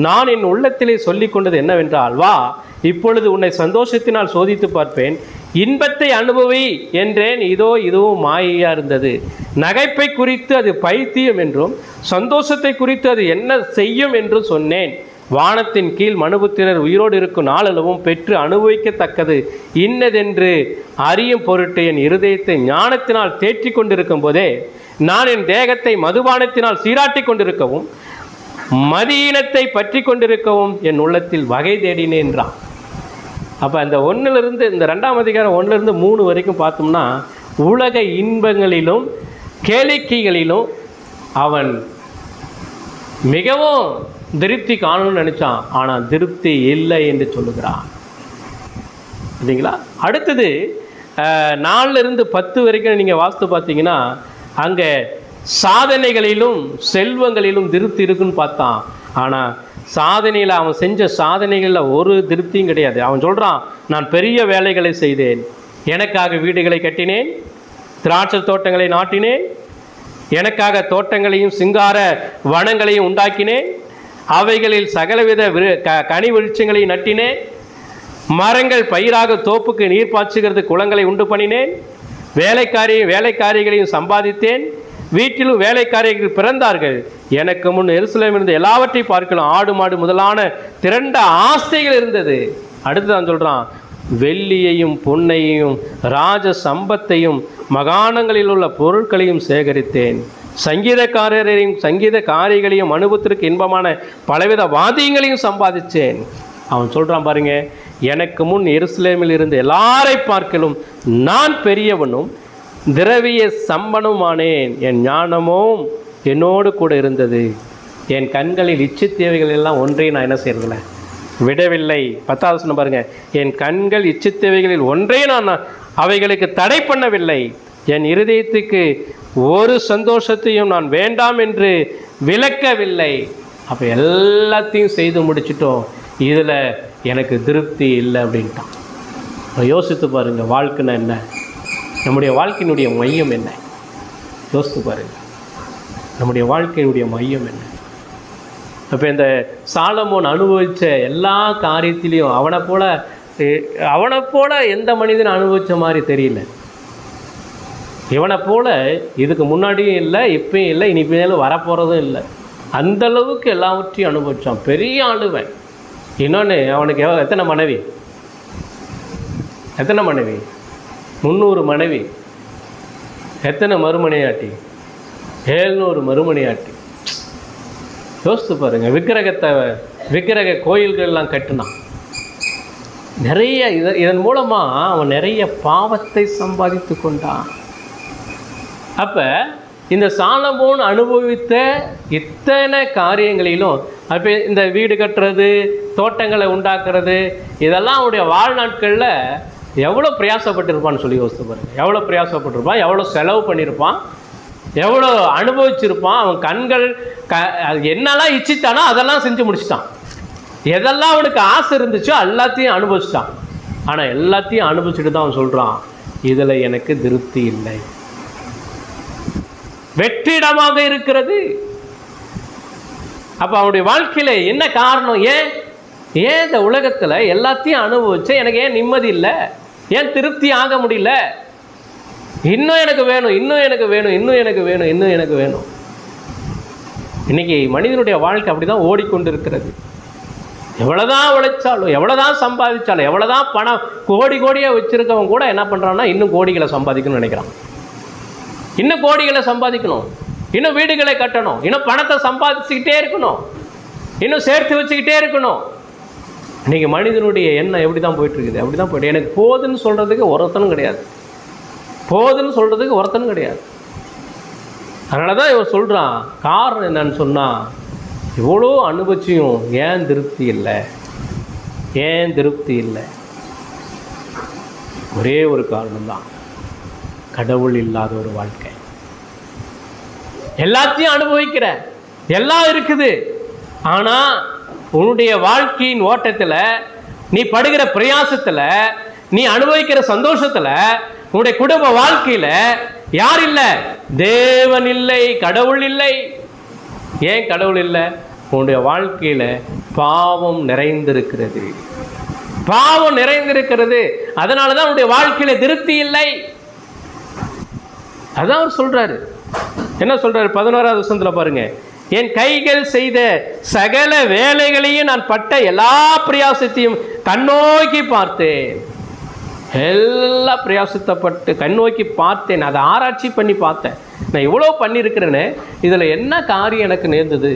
நான் என் உள்ளத்திலே சொல்லி கொண்டது என்னவென்றால், வா இப்பொழுது உன்னை சந்தோஷத்தினால் சோதித்து பார்ப்பேன், இன்பத்தை அனுபவி என்றேன், இதோ இதுவும் மாயையாக இருந்தது. நகைப்பை குறித்து அது பைத்தியம் என்றும் சந்தோஷத்தை குறித்து அது என்ன செய்யும் என்றும் சொன்னேன். வானத்தின் கீழ் மனுபுத்திரர் உயிரோடு இருக்கும் நாளளவும் பெற்று அனுபவிக்கத்தக்கது இன்னதென்று அறியும் பொருட்டு என் இருதயத்தை ஞானத்தினால் தேற்றி கொண்டிருக்கும் போதே நான் என் தேகத்தை மதுபானத்தினால் சீராட்டி கொண்டிருக்கவும் மதியினத்தை பற்றி கொண்டிருக்கவும் என் உள்ளத்தில் வகை தேடினேன் என்றான். அப்போ அந்த 1 இந்த 2ஆம் அதிகாரம் 1 - 3 வரைக்கும் பார்த்தோம்னா உலக இன்பங்களிலும் கேளிக்கைகளிலும் அவன் மிகவும் திருப்தி காணணும்னு நினச்சான். ஆனால் திருப்தி இல்லை என்று சொல்லுகிறான். இல்லைங்களா? அடுத்தது 4 - 10 வரைக்கும் நீங்கள் வாஸ்து பார்த்தீங்கன்னா அங்கே சாதனைகளிலும் செல்வங்களிலும் திருப்தி இருக்குன்னு பார்த்தான். ஆனால் சாதனையில் அவன் செஞ்ச சாதனைகளில் ஒரு திருப்தியும் கிடையாது. அவன் சொல்கிறான், நான் பெரிய வேலைகளை செய்தேன், எனக்காக வீடுகளை கட்டினேன், திராட்சை தோட்டங்களை நாட்டினேன், எனக்காக தோட்டங்களையும் சிங்கார வனங்களையும் உண்டாக்கினேன், அவைகளில் சகலவித கனி விருட்சங்களையும் நட்டினேன், மரங்கள் பயிராக தோப்புக்கு நீர் பாய்ச்சுகிறது குளங்களை உண்டு பண்ணினேன், வேலைக்காரிகளையும் சம்பாதித்தேன், வீட்டிலும் வேலைக்காரிகள் பிறந்தார்கள், எனக்கு முன் எருசலேமில் இருந்த எல்லாவற்றை பார்க்கலாம், ஆடு மாடு முதலான திரண்ட ஆஸ்தைகள் இருந்தது. அடுத்து தான் சொல்கிறான், வெள்ளியையும் பொன்னையும் ராஜ சம்பத்தையும் மகாணங்களில் உள்ள பொருட்களையும் சேகரித்தேன், சங்கீதக்காரரையும் சங்கீதக்காரிகளையும் அனுபவத்திற்கு இன்பமான பலவித வாத்தியங்களையும் சம்பாதித்தேன். அவன் சொல்கிறான் பாருங்க, எனக்கு முன் எருசலேமில் இருந்த எல்லாரை பார்க்கலும் நான் பெரியவனும் திரவிய சம்பனுமானேன், என் ஞானமும் என்னோடு கூட இருந்தது, என் கண்களில் இச்சித்தேவைகள் எல்லாம் ஒன்றையும் நான் என்ன செய்யறதில்ல விடவில்லை. 10வது வசனம் பாருங்க, என் கண்கள் இச்சித்தேவைகளில் ஒன்றையும் நான் அவைகளுக்கு தடை பண்ணவில்லை, என் இருதயத்துக்கு ஒரு சந்தோஷத்தையும் நான் வேண்டாம் என்று விலக்கவில்லை. அப்போ எல்லாத்தையும் செய்து முடிச்சிட்டோம், இதில் எனக்கு திருப்தி இல்லை அப்படின்ட்டான். யோசித்து பாருங்கள், வாழ்க்கைன்னா என்ன, நம்முடைய வாழ்க்கையினுடைய மையம் என்ன? யோசித்து பாருங்கள், நம்முடைய வாழ்க்கையினுடைய மையம் என்ன? அப்போ இந்த சாலமோன் அனுபவித்த எல்லா காரியத்திலையும் அவனை போல எந்த மனிதனும் அனுபவித்த மாதிரி தெரியல. இவனை போல இதுக்கு முன்னாடியும் இல்லை, இப்பயும் இல்லை, இனி மேலும் வரப்போகிறதும் இல்லை. அந்தளவுக்கு எல்லாவற்றையும் அனுபவித்தான். பெரிய ஆளுவன். இன்னொன்று, அவனுக்கு எத்தனை மனைவி? 300 மனைவி. எத்தனை மறுமனையாட்டி? 700 மறுமனையாட்டி. யோசித்து பாருங்கள். விக்கிரக கோயில்கள்லாம் கட்டினான். நிறைய இதன் மூலமாக அவன் நிறைய பாவத்தை சம்பாதித்து கொண்டான். அப்போ இந்த சாலமோன் அனுபவித்த இத்தனை காரியங்களிலும், அப்போ இந்த வீடு கட்டுறது, தோட்டங்களை உண்டாக்குறது, இதெல்லாம் அவனுடைய வாழ்நாட்களில் எவ்வளோ பிரயாசப்பட்டிருப்பான்னு சொல்லி யோசித்து பாருங்கள். எவ்வளோ பிரயாசப்பட்டிருப்பான், எவ்வளோ செலவு பண்ணியிருப்பான், எவ்வளோ அனுபவிச்சிருப்பான். அவன் கண்கள் என்னெல்லாம் இச்சித்தானோ அதெல்லாம் செஞ்சு முடிச்சிட்டான். எதெல்லாம் அவனுக்கு ஆசை இருந்துச்சோ எல்லாத்தையும் அனுபவிச்சிட்டான். ஆனால் எல்லாத்தையும் அனுபவிச்சுட்டு தான் அவன் சொல்கிறான், இதில் எனக்கு திருப்தி இல்லை, வெற்றிடமாக இருக்கிறது. அப்போ அவனுடைய வாழ்க்கையில் என்ன காரணம்? ஏன் இந்த உலகத்தில் எல்லாத்தையும் அனுபவிச்சு எனக்கு ஏன் நிம்மதி இல்லை, ஏன் திருப்தி ஆக முடியல? இன்னும் எனக்கு வேணும், இன்னும் எனக்கு வேணும், இன்னும் எனக்கு வேணும், இன்னும் எனக்கு வேணும். இன்றைக்கி மனிதனுடைய வாழ்க்கை அப்படி தான் ஓடிக்கொண்டு இருக்கிறது. எவ்வளோதான் உழைச்சாலும், எவ்வளோதான் சம்பாதிச்சாலும், எவ்வளோதான் பணம் கோடி கோடியாக வச்சுருக்கவங்க கூட என்ன பண்ணுறான்னா இன்னும் கோடிகளை சம்பாதிக்கணும்னு நினைக்கிறான். இன்னும் கோடிகளை சம்பாதிக்கணும், இன்னும் வீடுகளை கட்டணும், இன்னும் பணத்தை சம்பாதிச்சுக்கிட்டே இருக்கணும், இன்னும் சேர்த்து வச்சுக்கிட்டே இருக்கணும். இன்றைக்கி மனிதனுடைய எண்ணம் எப்படி தான் போயிட்டுருக்குது, அப்படி தான் போய்ட்டு எனக்கு போதுன்னு சொல்கிறதுக்கு ஒருத்தனும் கிடையாது, போதுன்னு சொல்கிறதுக்கு ஒருத்தனும் கிடையாது. அதனால தான் இவன் சொல்கிறான். காரணம் என்னன்னு சொன்னால், இவ்வளோ அனுபவிச்சியும் ஏன் திருப்தி இல்லை, ஏன் திருப்தி இல்லை? ஒரே ஒரு காரணம்தான், கடவுள் இல்லாத ஒரு வாழ்க்கை. எல்லாத்தையும் அனுபவிக்கிற, எல்லாம் இருக்குது, ஆனால் உன்னுடைய வாழ்க்கையின் ஓட்டத்தில், நீ படுகிற பிரயாசத்தில், நீ அனுபவிக்கிற சந்தோஷத்தில், உன்னுடைய குடும்ப வாழ்க்கையில் யார் இல்லை? தேவன் இல்லை, கடவுள் இல்லை. ஏன் கடவுள் இல்லை? உன்னுடைய வாழ்க்கையில் பாவம் நிறைந்திருக்கிறது, பாவம் நிறைந்திருக்கிறது. அதனால தான் உன்னுடைய வாழ்க்கையில் திருப்தி இல்லை. அதான் அவர் சொல்றாரு. என்ன சொல்றாரு? 11வது வசனத்தில் பாருங்க. என் கைகள் செய்த சகல வேலைகளையும் நான் பட்ட எல்லா பிரயாசத்தையும் கண்ணோக்கி பார்த்தேன். எல்லா பிரயாசத்தைப்பட்டு கண்ணோக்கி பார்த்தேன், அதை ஆராய்ச்சி பண்ணி பார்த்தேன். நான் இவ்வளோ பண்ணியிருக்கிறேன்னு, இதில் என்ன காரியம் எனக்கு நேர்ந்தது,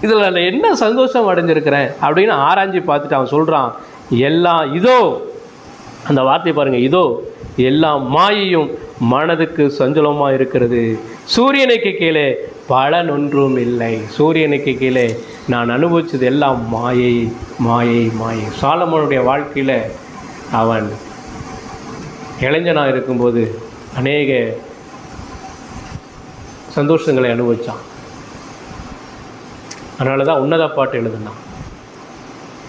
இதில் என்ன சந்தோஷம் அடைஞ்சிருக்கிறேன் அப்படின்னு ஆராய்ச்சி பார்த்துட்டு அவன் சொல்கிறான், எல்லாம் இதோ, அந்த வார்த்தை பாருங்கள், இதோ எல்லா மாயையும் மனதுக்கு சஞ்சலமாக இருக்கிறது, சூரியனுக்கு கீழே பலன் ஒன்றும் இல்லை. சூரியனுக்கு கீழே நான் அனுபவித்தது எல்லாம் மாயை, மாயை, மாயை. சாலமோனுடைய வாழ்க்கையில் அவன் இளைஞனாக இருக்கும்போது அநேக சந்தோஷங்களை அனுபவித்தான். அதனால தான் உன்னத பாட்டு எழுதினான்,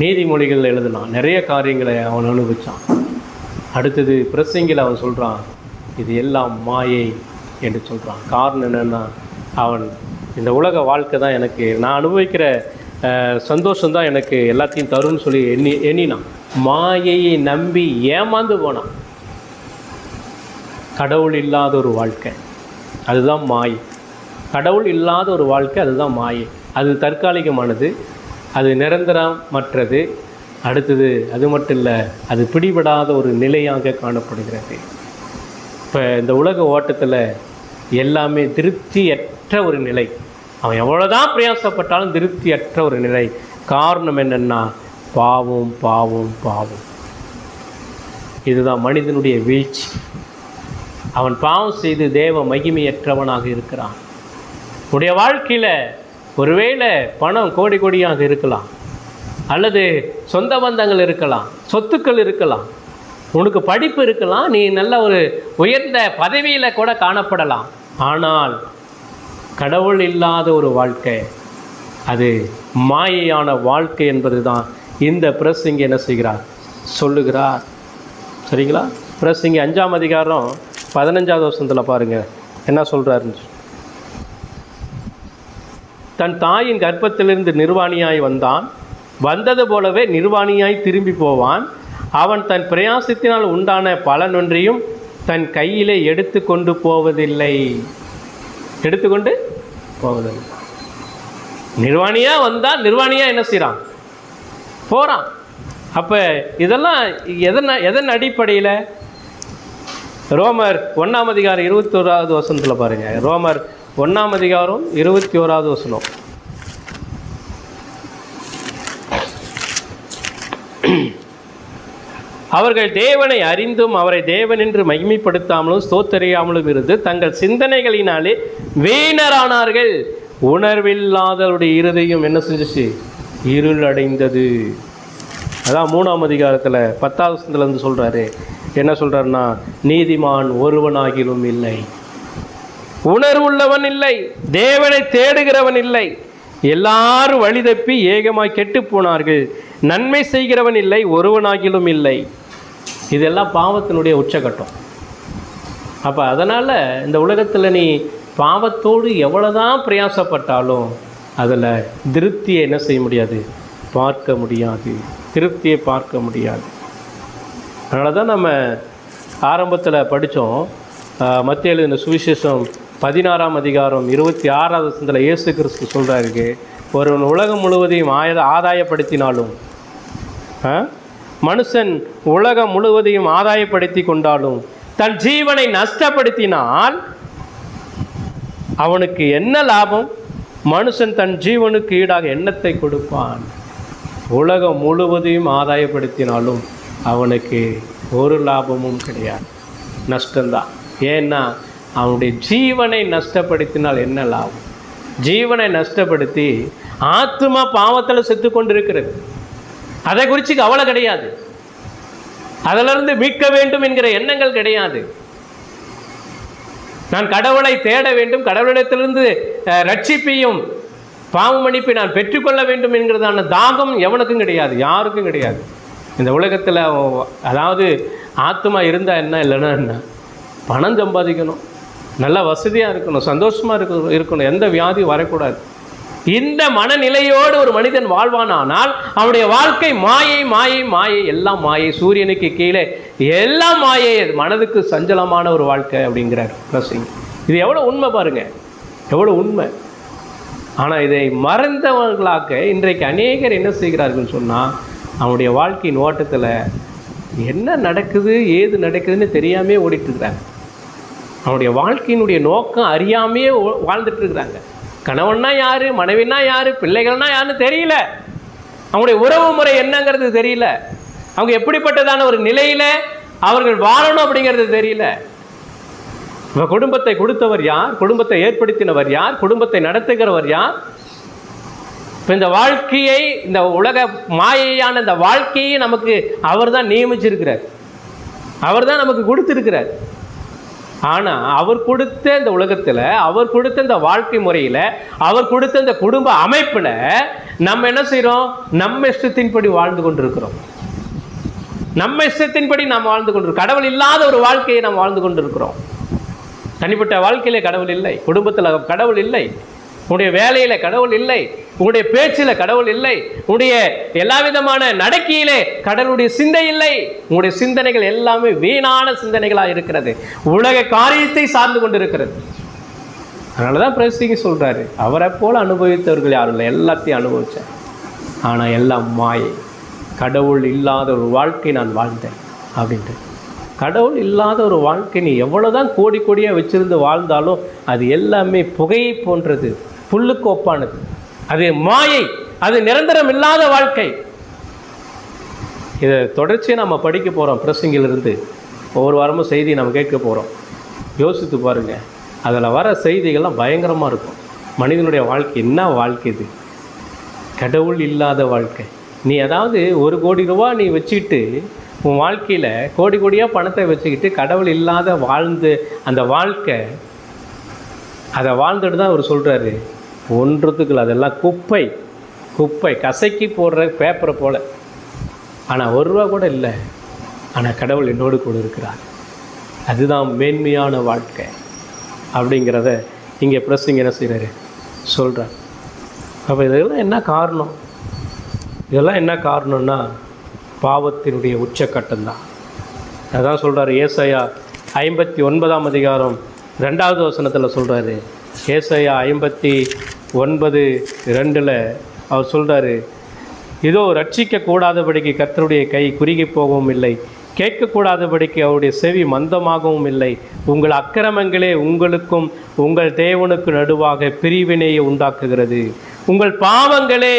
நீதிமொழிகள் எழுதினான், நிறைய காரியங்களை அவன் அனுபவித்தான். அடுத்தது பிரசங்கில் அவன் சொல்கிறான், இது எல்லாம் மாயை என்று சொல்கிறான். காரணம் என்னென்னா, அவன் இந்த உலக வாழ்க்கை தான் எனக்கு, நான் அனுபவிக்கிற சந்தோஷம்தான் எனக்கு எல்லாத்தையும் தரும்னு சொல்லி எண்ணினான். மாயையை நம்பி ஏமாந்து போனான். கடவுள் இல்லாத ஒரு வாழ்க்கை, அதுதான் மாயை. கடவுள் இல்லாத ஒரு வாழ்க்கை, அதுதான் மாயை. அது தற்காலிகமானது, அது நிரந்தரமற்றது. அடுத்தது அது மட்டும் இல்லை, அது பிடிபடாத ஒரு நிலையாக காணப்படுகிறது. இப்போ இந்த உலக ஓட்டத்தில் எல்லாமே திருப்தியற்ற ஒரு நிலை. அவன் எவ்வளோதான் பிரயாசப்பட்டாலும் திருப்தியற்ற ஒரு நிலை. காரணம் என்னென்னா, பாவம், பாவம், பாவம். இதுதான் மனிதனுடைய வீழ்ச்சி. அவன் பாவம் செய்து தேவ மகிமையற்றவனாக இருக்கிறான். உடைய வாழ்க்கையில் ஒருவேளை பணம் கோடி கோடியாக இருக்கலாம், அல்லது சொந்த பந்தங்கள் இருக்கலாம், சொத்துக்கள் இருக்கலாம், உனக்கு படிப்பு இருக்கலாம், நீ நல்ல ஒரு உயர்ந்த பதவியில் கூட காணப்படலாம். ஆனால் கடவுள் இல்லாத ஒரு வாழ்க்கை, அது மாயையான வாழ்க்கை என்பது தான் இந்த பிரசங்கி என்ன செய்கிறார், சொல்லுகிறார். சரிங்களா? பிரசங்கி 5ஆம் அதிகாரம் 15வது வசனத்தில் பாருங்கள் என்ன சொல்கிறாருன்னு. தன் தாயின் கர்ப்பத்திலிருந்து நிர்வாணியாய் வந்தான், வந்தது போலவே நிர்வாணியாய் திரும்பி போவான். அவன் தன் பிரயாசத்தினால் உண்டான பலனொன்றையும் தன் கையிலே எடுத்துக்கொண்டு போவதில்லை. எடுத்துக்கொண்டு போவதில்லை. நிர்வாணியாக வந்தால் நிர்வாணியாக என்ன செய்கிறான், போகிறான். அப்போ இதெல்லாம் எதன் அடிப்படையில்? ரோமர் 1ஆம் அதிகாரம் 21வது வசனத்தில் பாருங்கள். ரோமர் 1ஆம் அதிகாரம் 21வது வசனம். அவர்கள் தேவனை அறிந்தும் அவரை தேவன் என்று மகிமைப்படுத்தாமலும் ஸ்தோத்தரியாமலும் இருந்து தங்கள் சிந்தனைகளினாலே வீணரானார்கள். உணர்வில்லாதவருடைய இருதயம் என்ன செஞ்சிச்சு, இருள் அடைந்தது. அதான் 3ஆம் அதிகாரத்தில் 10வது வசனத்தில் வந்து சொல்கிறாரு. என்ன சொல்கிறாருன்னா, நீதிமான் ஒருவனாகிலும் இல்லை, உணர்வுள்ளவன் இல்லை, தேவனை தேடுகிறவன் இல்லை, எல்லாரும் வழி தப்பி ஏகமாய் கெட்டு போனார்கள், நன்மை செய்கிறவன் இல்லை, ஒருவனாகிலும் இல்லை. இதெல்லாம் பாவத்தினுடைய உச்சகட்டம். அப்போ அதனால் இந்த உலகத்தில் நீ பாவத்தோடு எவ்வளோதான் பிரயாசப்பட்டாலும் அதில் திருப்தியை என்ன செய்ய முடியாது, பார்க்க முடியாது, திருப்தியை பார்க்க முடியாது. அதனால தான் நம்ம ஆரம்பத்தில் படித்தோம், மத்திய எழுதின சுவிசேஷம் 16ஆம் அதிகாரம் 26வது வசனத்தில் இயேசு கிறிஸ்து சொல்கிறாருக்கு, ஒருவன் உலகம் முழுவதையும் ஆதாயப்படுத்தினாலும், மனுஷன் உலகம் முழுவதையும் ஆதாயப்படுத்தி கொண்டாலும் தன் ஜீவனை நஷ்டப்படுத்தினால் அவனுக்கு என்ன லாபம்? மனுஷன் தன் ஜீவனுக்கு ஈடாக எண்ணத்தை கொடுப்பான். உலகம் முழுவதையும் ஆதாயப்படுத்தினாலும் அவனுக்கு ஒரு லாபமும் கிடையாது, நஷ்டம்தான். ஏன்னா அவனுடைய ஜீவனை நஷ்டப்படுத்தினால் என்ன லாபம்? ஜீவனை நஷ்டப்படுத்தி ஆத்மா பாவத்தில் செத்து கொண்டிருக்கிறது. அதை குறித்து கவலை கிடையாது, அதிலிருந்து மீட்க வேண்டும் என்கிற எண்ணங்கள் கிடையாது. நான் கடவுளை தேட வேண்டும், கடவுளிடத்திலிருந்து ரட்சிப்பையும் பாவ மன்னிப்பை நான் பெற்றுக்கொள்ள வேண்டும் என்கிறதான தாகம் எவனுக்கும் கிடையாது, யாருக்கும் கிடையாது இந்த உலகத்தில். அதாவது ஆத்மா இருந்தால் என்ன, இல்லைன்னா என்ன, பணம் சம்பாதிக்கணும், நல்ல வசதியாக இருக்கணும், சந்தோஷமாக இருக்கணும், எந்த வியாதியும் வரக்கூடாது. இந்த மனநிலையோடு ஒரு மனிதன் வாழ்வானால் அவனுடைய வாழ்க்கை மாயை மாயை மாயை, எல்லாம் மாயை, சூரியனுக்கு கீழே எல்லாம் மாயை, மனதுக்கு சஞ்சலமான ஒரு வாழ்க்கை அப்படிங்கிறார் பிரசிங். இது எவ்வளோ உண்மை பாருங்க, எவ்வளோ உண்மை. ஆனால் இதை மறந்தவர்களாக இன்றைக்கு அநேகர் என்ன செய்கிறார்கள் சொன்னால், அவனுடைய வாழ்க்கையின் ஓட்டத்தில் என்ன நடக்குது ஏது நடக்குதுன்னு தெரியாமே ஓடிட்டுருக்குறாங்க. அவனுடைய வாழ்க்கையினுடைய நோக்கம் அறியாமையே வாழ்ந்துட்டு இருக்கிறாங்க. கணவன்னா யார், மனைவினா யார், பிள்ளைகள்னா யாருன்னு தெரியல, அவங்களுடைய உறவு முறை என்னங்கிறது தெரியல, அவங்க எப்படிப்பட்டதான ஒரு நிலையில் அவர்கள் வாழணும் அப்படிங்கிறது தெரியல. குடும்பத்தை கொடுத்தவர் யார், குடும்பத்தை ஏற்படுத்தினவர் யார், குடும்பத்தை நடத்துகிறவர் யார்? இப்போ இந்த வாழ்க்கையை, இந்த உலக மாயையான இந்த வாழ்க்கையை நமக்கு அவர் தான் நியமிச்சிருக்கிறார், அவர் தான் நமக்கு கொடுத்துருக்கிறார். ஆனால் அவர் கொடுத்த இந்த உலகத்தில், அவர் கொடுத்த இந்த வாழ்க்கை முறையில், அவர் கொடுத்த இந்த குடும்ப அமைப்பில் நம்ம என்ன செய்கிறோம்? நம்ம இஷ்டத்தின்படி வாழ்ந்து கொண்டிருக்கிறோம். நம்ம இஷ்டத்தின்படி நாம் வாழ்ந்து கொண்டிருக்கிறோம். கடவுள் இல்லாத ஒரு வாழ்க்கையை நாம் வாழ்ந்து கொண்டிருக்கிறோம். தனிப்பட்ட வாழ்க்கையில் கடவுள் இல்லை, குடும்பத்தில் கடவுள் இல்லை, உங்களுடைய வேலையில் கடவுள் இல்லை, உங்களுடைய பேச்சில் கடவுள் இல்லை, உங்களுடைய எல்லா விதமான நடக்கையிலே கடவுளுடைய சிந்தை இல்லை. உங்களுடைய சிந்தனைகள் எல்லாமே வீணான சிந்தனைகளாக இருக்கிறது, உலக காரியத்தை சார்ந்து கொண்டு இருக்கிறது. அதனால தான் பிரசிங்க சொல்கிறாரு, அவரை போல் அனுபவித்தவர்கள் யாரும் இல்லை, எல்லாத்தையும் அனுபவித்தார். ஆனால் எல்லாம் மாயை, கடவுள் இல்லாத ஒரு வாழ்க்கை நான் வாழ்ந்தேன் அப்படின்ட்டு. கடவுள் இல்லாத ஒரு வாழ்க்கை நீ எவ்வளோதான் கோடி கோடியாக வச்சுருந்து வாழ்ந்தாலும் அது எல்லாமே புகையை போன்றது, புல்லுக்கு ஒப்பானது, அது மாயை, அது நிரந்தரம் இல்லாத வாழ்க்கை. இதை தொடர்ச்சியை நம்ம படிக்க போகிறோம். பிரசங்கிலிருந்து ஒவ்வொரு வாரமும் செய்தி நம்ம கேட்க போகிறோம். யோசித்து பாருங்கள், அதில் வர செய்திகள்லாம் பயங்கரமாக இருக்கும். மனிதனுடைய வாழ்க்கை என்ன வாழ்க்கை இது? கடவுள் இல்லாத வாழ்க்கை. நீ அதாவது 1 கோடி ரூபா நீ வச்சுக்கிட்டு உன் வாழ்க்கையில் கோடி கோடியாக பணத்தை வச்சுக்கிட்டு கடவுள் இல்லாத வாழ்ந்து அந்த வாழ்க்கை, அதை வாழ்ந்துட்டு தான் அவர் சொல்கிறாரு, ஒன்றத்துக்குள்ள அதெல்லாம் குப்பை, குப்பை கசக்கி போடுற பேப்பரை போல். ஆனால் 1 ரூபா கூட இல்லை, ஆனால் கடவுள் என்னோடு கூட இருக்கிறார், அதுதான் மேன்மையான வாழ்க்கை அப்படிங்கிறத இங்கே பிரசிங்க என்ன செய்கிறாரு சொல்கிறார். அப்போ இதெல்லாம் என்ன காரணம்? இதெல்லாம் என்ன காரணம்னா பாவத்தினுடைய உச்சக்கட்டம்தான். அதான் சொல்கிறார் ஏசாயா 59ஆம் அதிகாரம் 2வது வசனத்தில் சொல்கிறாரு. ஏசாயா 59:2 அவர் சொல்கிறாரு, இதோ ரட்சிக்கக்கூடாதபடிக்கு கர்த்தருடைய கை குறுகி போகவும் இல்லை, கேட்கக்கூடாதபடிக்கு அவருடைய செவி மந்தமாகவும் இல்லை. உங்கள் அக்கிரமங்களே உங்களுக்கும் உங்கள் தேவனுக்கு நடுவாக பிரிவினையை உண்டாக்குகிறது. உங்கள் பாவங்களே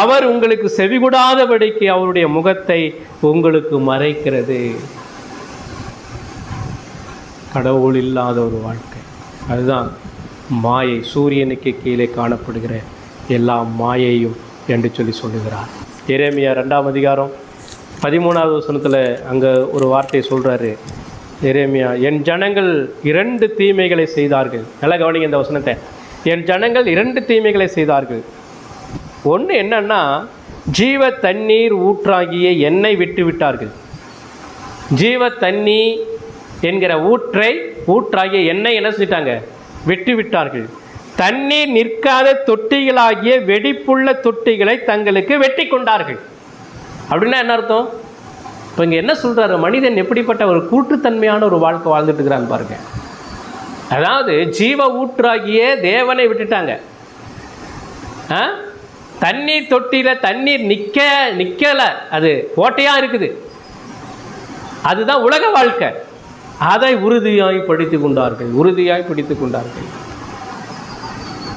அவர் உங்களுக்கு செவிகூடாதபடிக்கு அவருடைய முகத்தை உங்களுக்கு மறைக்கிறது. கடவுள் இல்லாத ஒரு வாழ்க்கை, அதுதான் மாயை, சூரியனுக்கு கீழே காணப்படுகிற எல்லா மாயையும் என்று சொல்லுகிறார். எரேமியா 2ஆம் அதிகாரம் 13வது வசனத்தில் அங்கே ஒரு வார்த்தையை சொல்கிறாரு. எரேமியா, என் ஜனங்கள் 2 தீமைகளை செய்தார்கள். நல்லா கவனிங்க இந்த வசனத்தை. என் ஜனங்கள் 2 தீமைகளை செய்தார்கள். ஒன்று என்னன்னா, ஜீவ தண்ணீர் ஊற்றாகிய எண்ணெய் விட்டு விட்டார்கள். ஜீவ தண்ணி என்கிற ஊற்றாகிய எண்ணெய் என்ன செஞ்சிட்டாங்க? விட்டு விட்டார்கள். தண்ணீர் நிற்காத தொட்டிகளாகிய வெடிப்புள்ள தொட்டிகளை தங்களுக்கு வெட்டி கொண்டார்கள். அப்படின்னா என்ன அர்த்தம்? இப்போ இங்கே என்ன சொல்கிறாரு? மனிதன் எப்படிப்பட்ட ஒரு கூட்டுத்தன்மையான ஒரு வாழ்க்கை வாழ்ந்துட்டு இருக்கிறான்னு பாருங்க. அதாவது ஜீவ ஊற்றாகிய தேவனை விட்டுட்டாங்க. தண்ணீர் தொட்டியில் தண்ணீர் நிற்கலை, அது ஓட்டையாக இருக்குது. அதுதான் உலக வாழ்க்கை. அதை உறுதியாய் பிடித்து கொண்டார்கள்.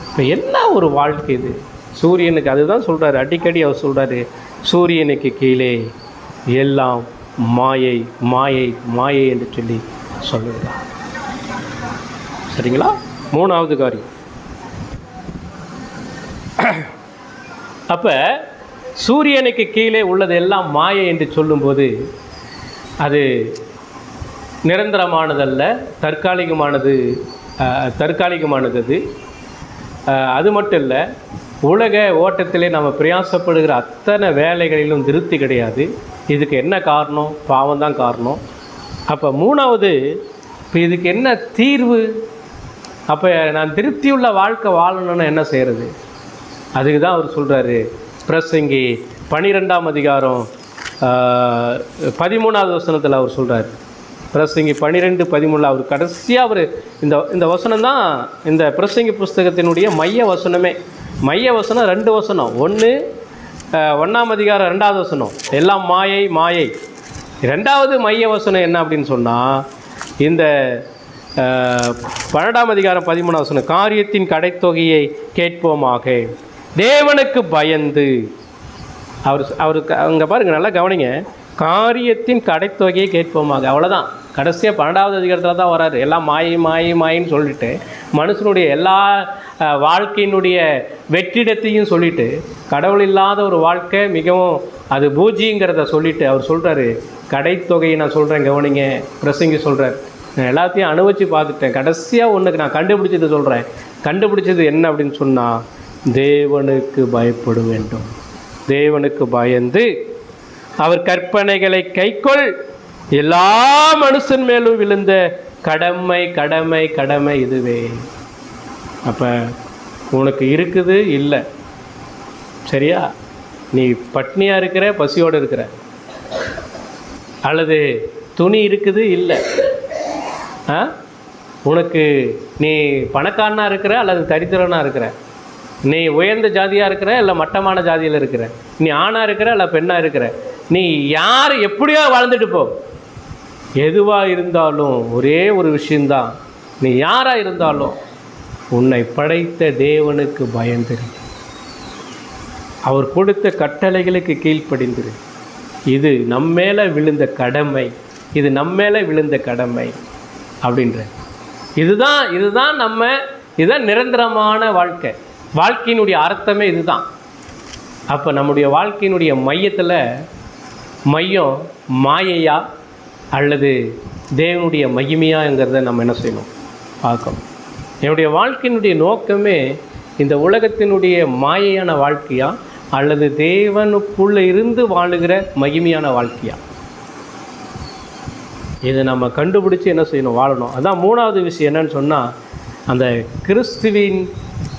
இப்போ என்ன ஒரு வாழ்க்கை இது! சூரியனுக்கு அதுதான் சொல்கிறார், அடிக்கடி அவர் சொல்கிறாரு, சூரியனுக்கு கீழே எல்லாம் மாயை மாயை மாயை என்று சொல்லி சொல்லுகிறார். சரிங்களா? மூணாவது காரியம். அப்போ சூரியனுக்கு கீழே உள்ளது எல்லாம் மாயை என்று சொல்லும்போது அது நிரந்தரமானதல்ல, தற்காலிகமானது. அது மட்டும் இல்லை, உலக ஓட்டத்திலே நம்ம பிரயாசப்படுகிற அத்தனை வேலைகளிலும் திருப்தி கிடையாது. இதுக்கு என்ன காரணம்? பாவம் தான் காரணம். அப்போ மூணாவது, இப்போ இதுக்கு என்ன தீர்வு? அப்போ நான் திருப்தியுள்ள வாழ்க்கை வாழணும்னு என்ன செய்கிறது? அதுக்கு தான் அவர் சொல்கிறாரு, பிரசங்கி 12ஆம் அதிகாரம் 13வது வசனத்தில் அவர் சொல்கிறார். பிரசங்கி 12:13 அவர் கடைசியாக அவர் இந்த வசனம் தான் இந்த பிரசங்கி புஸ்தகத்தினுடைய மைய வசனமே. மைய வசனம் 2 வசனம். 1ஆம் அதிகாரம் 2வது வசனம், எல்லாம் மாயை மாயை. 2வது மைய வசனம் என்ன அப்படின்னு சொன்னால், இந்த 12ஆம் அதிகாரம் 13 வசனம், காரியத்தின் கடைத்தொகையை கேட்போமாக, தேவனுக்கு பயந்து. அவருக்கு அங்கே பாருங்கள், நல்லா கவனிங்க, காரியத்தின் கடைத்தொகையை கேட்போமாக. அவ்வளோதான். கடைசியாக 12வது அதிகாரத்தில் தான் வராரு. எல்லாம் மாயை மாயை மாயின்னு சொல்லிட்டு மனுஷனுடைய எல்லா வாழ்க்கையினுடைய வெற்றிடத்தையும் சொல்லிவிட்டு, கடவுள் இல்லாத ஒரு வாழ்க்கை மிகவும் அது பூஜ்யங்கிறத சொல்லிவிட்டு அவர் சொல்கிறாரு, கடைத்தொகையை நான் சொல்கிறேன் கவனிங்க. பிரசங்கி சொல்கிறார், நான் எல்லாத்தையும் அனுபவித்து பார்த்துட்டேன், கடைசியாக ஒன்றுக்கு நான் கண்டுபிடிச்சது சொல்கிறேன். கண்டுபிடிச்சது என்ன அப்படின்னு சொன்னால், தேவனுக்கு பயப்பட வேண்டும். தேவனுக்கு பயந்து அவர் கற்பனைகளை கைக்கொள், எல்லா மனுஷன் மேலும் விழுந்த கடமை கடமை கடமை இதுவே. அப்போ உனக்கு இருக்குது இல்லை, சரியா? நீ பட்னியாக இருக்கிற, பசியோடு இருக்கிற, அல்லது துணி இருக்குது இல்லை, உனக்கு நீ பணக்காரனாக இருக்கிற அல்லது தரித்திரனாக இருக்கிற, நீ உயர்ந்த ஜாதியாக இருக்கிற இல்லை மட்டமான ஜாதியில் இருக்கிற, நீ ஆணாக இருக்கிற இல்லை பெண்ணாக இருக்கிற, நீ யார் எப்படியோ வாழ்ந்துட்டு போ. எதுவாக இருந்தாலும் ஒரே ஒரு விஷயந்தான், நீ யாராக இருந்தாலும் உன்னை படைத்த தேவனுக்கு பயந்துரு, அவர் கொடுத்த கட்டளைகளுக்கு கீழ்ப்படிந்துரு. இது நம்மேலே விழுந்த கடமை, இது நம்மேலே விழுந்த கடமை அப்படின்ற இதுதான் இதுதான் நிரந்தரமான வாழ்க்கை. வாழ்க்கையினுடைய அர்த்தமே இதுதான். அப்போ நம்முடைய வாழ்க்கையினுடைய மையம் மாயையா அல்லது தேவனுடைய மகிமையாங்கிறத நம்ம என்ன செய்யணும்? பார்க்கணும். என்னுடைய வாழ்க்கையினுடைய நோக்கமே இந்த உலகத்தினுடைய மாயையான வாழ்க்கையா அல்லது தேவனுக்குள்ளே இருந்து வாழுகிற மகிமையான வாழ்க்கையா? இதை நம்ம கண்டுபிடிச்சி என்ன செய்யணும்? வாழணும். அதான் மூணாவது விஷயம் என்னன்னு சொன்னால், அந்த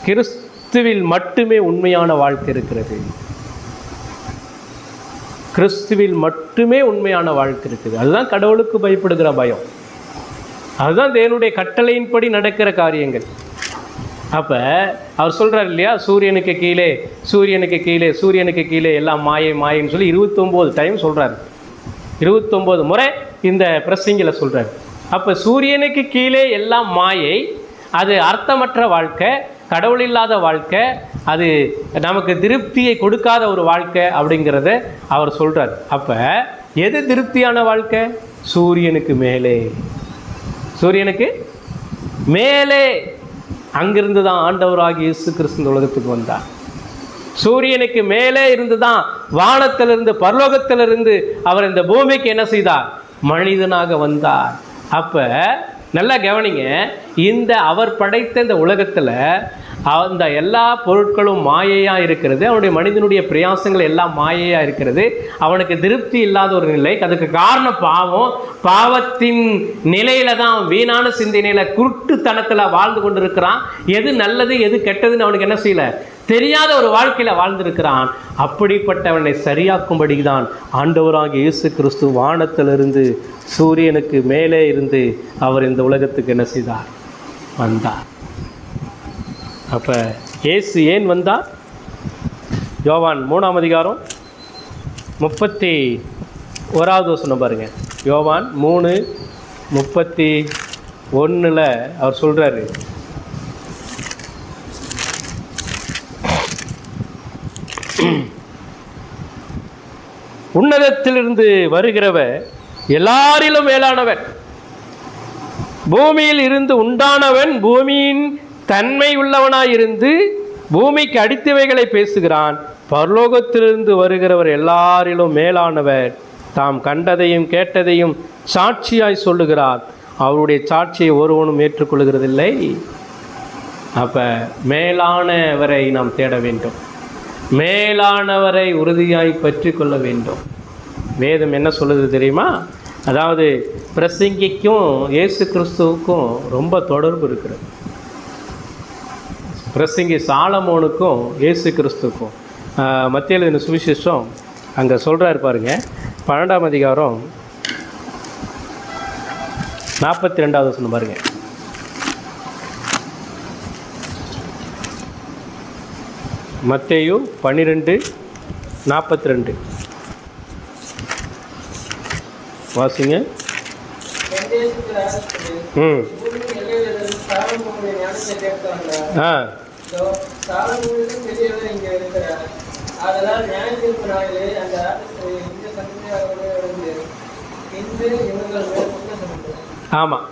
கிறிஸ்துவில் மட்டுமே உண்மையான வாழ்க்கை இருக்கிறது. கிறிஸ்துவில் மட்டுமே உண்மையான வாழ்க்கை இருக்குது. அதுதான் கடவுளுக்கு பயப்படுகிற பயம். அதுதான் தேவனுடைய கட்டளையின்படி நடக்கிற காரியங்கள். அப்போ அவர் சொல்கிறார் இல்லையா, சூரியனுக்கு கீழே எல்லாம் மாயை மாயின்னு சொல்லி 29 டைம் சொல்கிறார். 29 முறை இந்த பிரசங்கில் சொல்கிறார். அப்போ சூரியனுக்கு கீழே எல்லாம் மாயை, அது அர்த்தமற்ற வாழ்க்கை, கடவுள் இல்லாத வாழ்க்கை, அது நமக்கு திருப்தியை கொடுக்காத ஒரு வாழ்க்கை அப்படிங்கிறத அவர் சொல்கிறார். அப்போ எது திருப்தியான வாழ்க்கை? சூரியனுக்கு மேலே அங்கிருந்து தான் ஆண்டவராகிய இயேசு கிறிஸ்து இந்த உலகத்துக்கு வந்தார். சூரியனுக்கு மேலே இருந்து தான், வானத்திலிருந்து பரலோகத்திலிருந்து அவர் இந்த பூமிக்கு என்ன செய்தார்? மனிதனாக வந்தார். அப்போ நல்லா கவனிங்க, இந்த அவர் படைத்த இந்த உலகத்தில் அந்த எல்லா பொருட்களும் மாயையாக இருக்கிறது. அவனுடைய மனிதனுடைய பிரயாசங்கள் எல்லாம் மாயையாக இருக்கிறது. அவனுக்கு திருப்தி இல்லாத ஒரு நிலை. அதுக்கு காரணம் பாவத்தின் நிலையில தான், வீணான சிந்தனையில் குருட்டுத்தனத்தில் வாழ்ந்து கொண்டிருக்கிறான். எது நல்லது எது கெட்டதுன்னு அவனுக்கு என்ன செய்யலை தெரியாத ஒரு வாழ்க்கையில் வாழ்ந்திருக்கிறான். அப்படிப்பட்டவனை சரியாக்கும்படி தான் ஆண்டவராகிய இயேசு கிறிஸ்து வானத்திலிருந்து சூரியனுக்கு மேலே இருந்து அவர் இந்த உலகத்துக்கு என்ன செய்தார்? வந்தார். அப்போ இயேசு ஏன் வந்தார்? யோவான் 3ஆம் அதிகாரம் 31வது வசனம் பாருங்கள். யோவான் 3:31 அவர் சொல்கிறாரு, உன்னதத்திலிருந்து வருகிறவர் எல்லாரிலும் மேலானவன், பூமியில் இருந்து உண்டானவன், பூமியின் தன்மை உள்ளவனாயிருந்து பூமிக்கு அடித்தவைகளை பேசுகிறான். பரலோகத்திலிருந்து வருகிறவர் எல்லாரிலும் மேலானவர், தாம் கண்டதையும் கேட்டதையும் சாட்சியாய் சொல்லுகிறார். அவருடைய சாட்சியை ஒருவனும் ஏற்றுக்கொள்கிறதில்லை. அப்போ மேலானவரை நாம் தேட வேண்டும், மேலானவரை உறுதியாய் பற்றி கொள்ள வேண்டும். வேதம் என்ன சொல்லுது தெரியுமா? அதாவது பிரசங்கிக்கும் இயேசு கிறிஸ்துவுக்கும் ரொம்ப தொடர்பு இருக்கிறது. பிரசங்கி சாலமோனுக்கும் இயேசு கிறிஸ்துவுக்கும் மத்திய எழுதின சுவிசேஷம் அங்கே சொல்கிறார் பாருங்க. 12ஆம் அதிகாரம் 42வது வசனம் பாருங்க. மத்தேயு 12:42 வாசிங்க. ஆமாம்,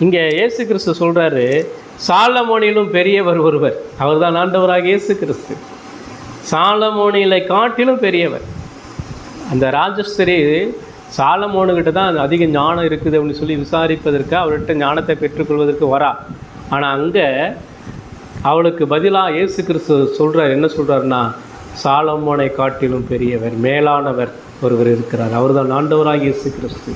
இங்கே இயேசு கிறிஸ்து சொல்கிறாரு, சாலமோனிலும் பெரியவர் ஒருவர், அவர் தான் ஆண்டவராக இயேசு கிறிஸ்து. சாலமோனிலை காட்டிலும் பெரியவர். அந்த ராஜஸ்திரி சாலமோனுக்கிட்ட தான் அதிக ஞானம் இருக்குது அப்படின்னு சொல்லி விசாரிப்பதற்கு, அவர்கிட்ட ஞானத்தை பெற்றுக்கொள்வதற்கு வரா. ஆனால் அங்கே அவளுக்கு பதிலாக இயேசு கிறிஸ்து சொல்கிறார், என்ன சொல்கிறாருன்னா, சாலமோனை காட்டிலும் பெரியவர், மேலானவர் ஒருவர் இருக்கிறார், அவர் தான் ஆண்டவராக இயேசு கிறிஸ்து.